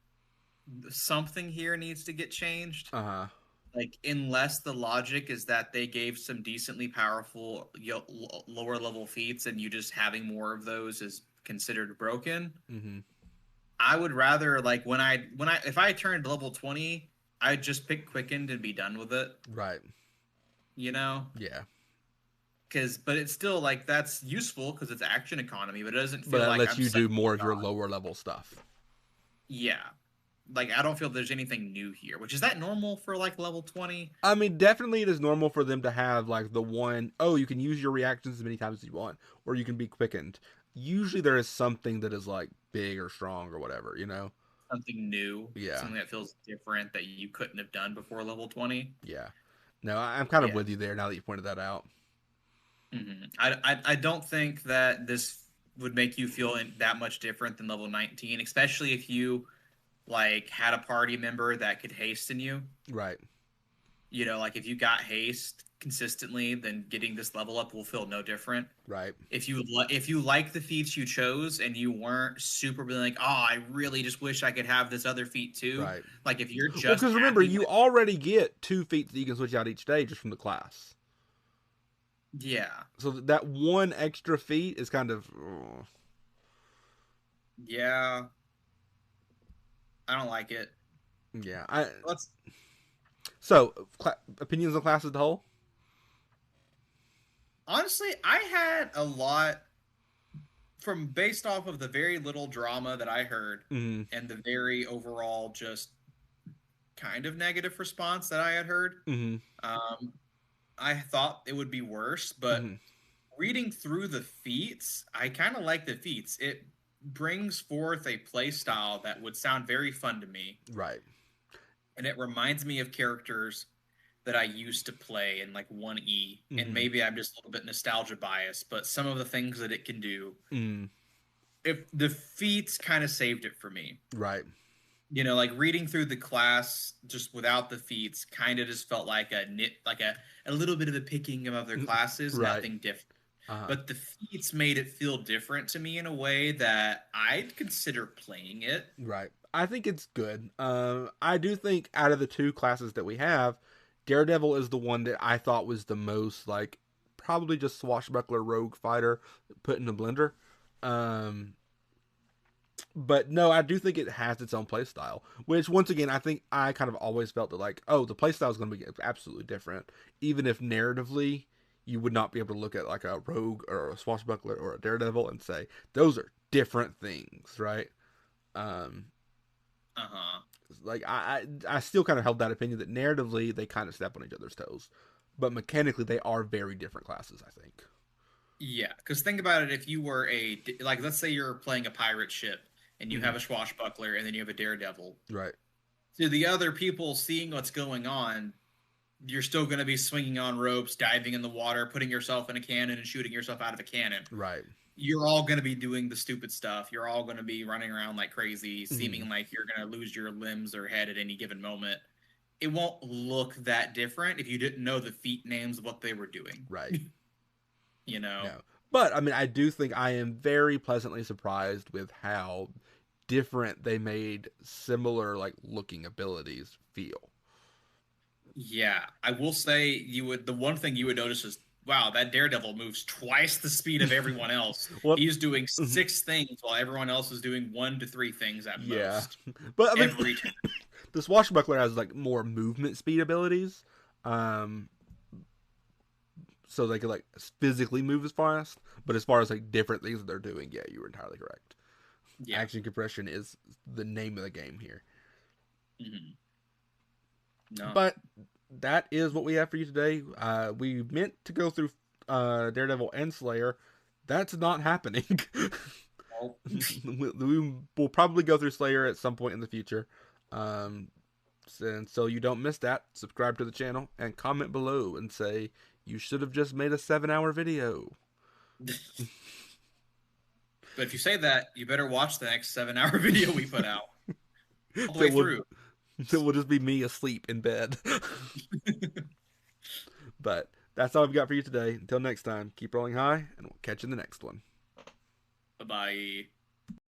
something here needs to get changed. Uh huh. Like unless the logic is that they gave some decently powerful lower level feats and you just having more of those is considered broken. Mm-hmm. I would rather like when I if I turned level 20, I'd just pick quickened and be done with it, Right. you know? Yeah. Cuz but it's still like that's useful cuz it's action economy, but it doesn't But feel that like lets I'm you do suddenly more of your God. lower level stuff. Yeah. Like I don't feel there's anything new here, which is that normal for like level 20? I mean, definitely it is normal for them to have like the one, oh, you can use your reactions as many times as you want, or you can be quickened. Usually there is something that is like big or strong or whatever, you know? Something new, Yeah, something that feels different that you couldn't have done before level 20. yeah. No, I'm kind of Yeah. with you there now that you pointed that out. I don't think that this would make you feel that much different than level 19, especially if you like had a party member that could hasten you. Right, You know, like if you got haste consistently, then getting this level up will feel no different. right, If you like the feats you chose and you weren't super being like, oh, I really just wish I could have this other feat too. right. Like if you're Well, just because remember, happy you with, already get 2 feats that you can switch out each day just from the class. yeah, So that one extra feat is kind of, yeah, I don't like it. yeah. Let's So opinions on class as a whole? honestly, I had a lot from based off of the very little drama that I heard Mm-hmm. and the very overall just kind of negative response that I had heard. Mm-hmm. Um, I thought it would be worse, but Mm-hmm. reading through the feats, I kind of like the feats. It brings forth a play style that would sound very fun to me, Right. and it reminds me of characters that I used to play in like 1E, and Mm-hmm. maybe I'm just a little bit nostalgia biased, but some of the things that it can do, Mm. if the feats kind of saved it for me. Right. You know, like reading through the class just without the feats kind of just felt like a little bit of a picking of other classes, Right. nothing different. Uh-huh. But the feats made it feel different to me in a way that I'd consider playing it. Right. I think it's good. I do think out of the two classes that we have, Daredevil is the one that I thought was the most like probably just swashbuckler rogue fighter put in a blender. Um, but no, I do think it has its own play style. Which once again, I think I kind of always felt that like, oh, the play style is going to be absolutely different, even if narratively you would not be able to look at like a rogue or a swashbuckler or a Daredevil and say those are different things, right? Um, Uh huh. like I still kind of held that opinion that narratively they kind of step on each other's toes, but mechanically they are very different classes. I think. Yeah, because think about it. If you were like, let's say you're playing a pirate ship and you Mm-hmm. have a swashbuckler and then you have a daredevil. Right. To the other people seeing what's going on, you're still going to be swinging on ropes, diving in the water, putting yourself in a cannon, and shooting yourself out of a cannon. Right. You're all going to be doing the stupid stuff. You're all going to be running around like crazy, Mm-hmm. seeming like you're going to lose your limbs or head at any given moment. It won't look that different if you didn't know the feat names of what they were doing. Right. You know? No. But I mean, I do think I am very pleasantly surprised with how different they made similar like looking abilities feel. Yeah, I will say you would. The one thing you would notice is, wow, that Daredevil moves twice the speed of everyone else. Well, He's doing mhm, 6 things while everyone else is doing 1 to 3 things at yeah, most but I mean, every time. the swashbuckler has like more movement speed abilities. so they could like physically move as fast. But as far as like different things that they're doing, yeah, you were entirely correct. Yeah. Action compression is the name of the game here. Hmm. No. But that is what we have for you today. We meant to go through Daredevil and Slayer. That's not happening. Well, We will probably go through Slayer at some point in the future. Um, and so you don't miss that, subscribe to the channel and comment below and say you should have just made a 7-hour video. but if you say that, you better watch the next 7 hour video we put out all the that way will through. that will just be me asleep in bed. But that's all I've got for you today. Until next time, keep rolling high, and we'll catch you in the next one. Bye bye.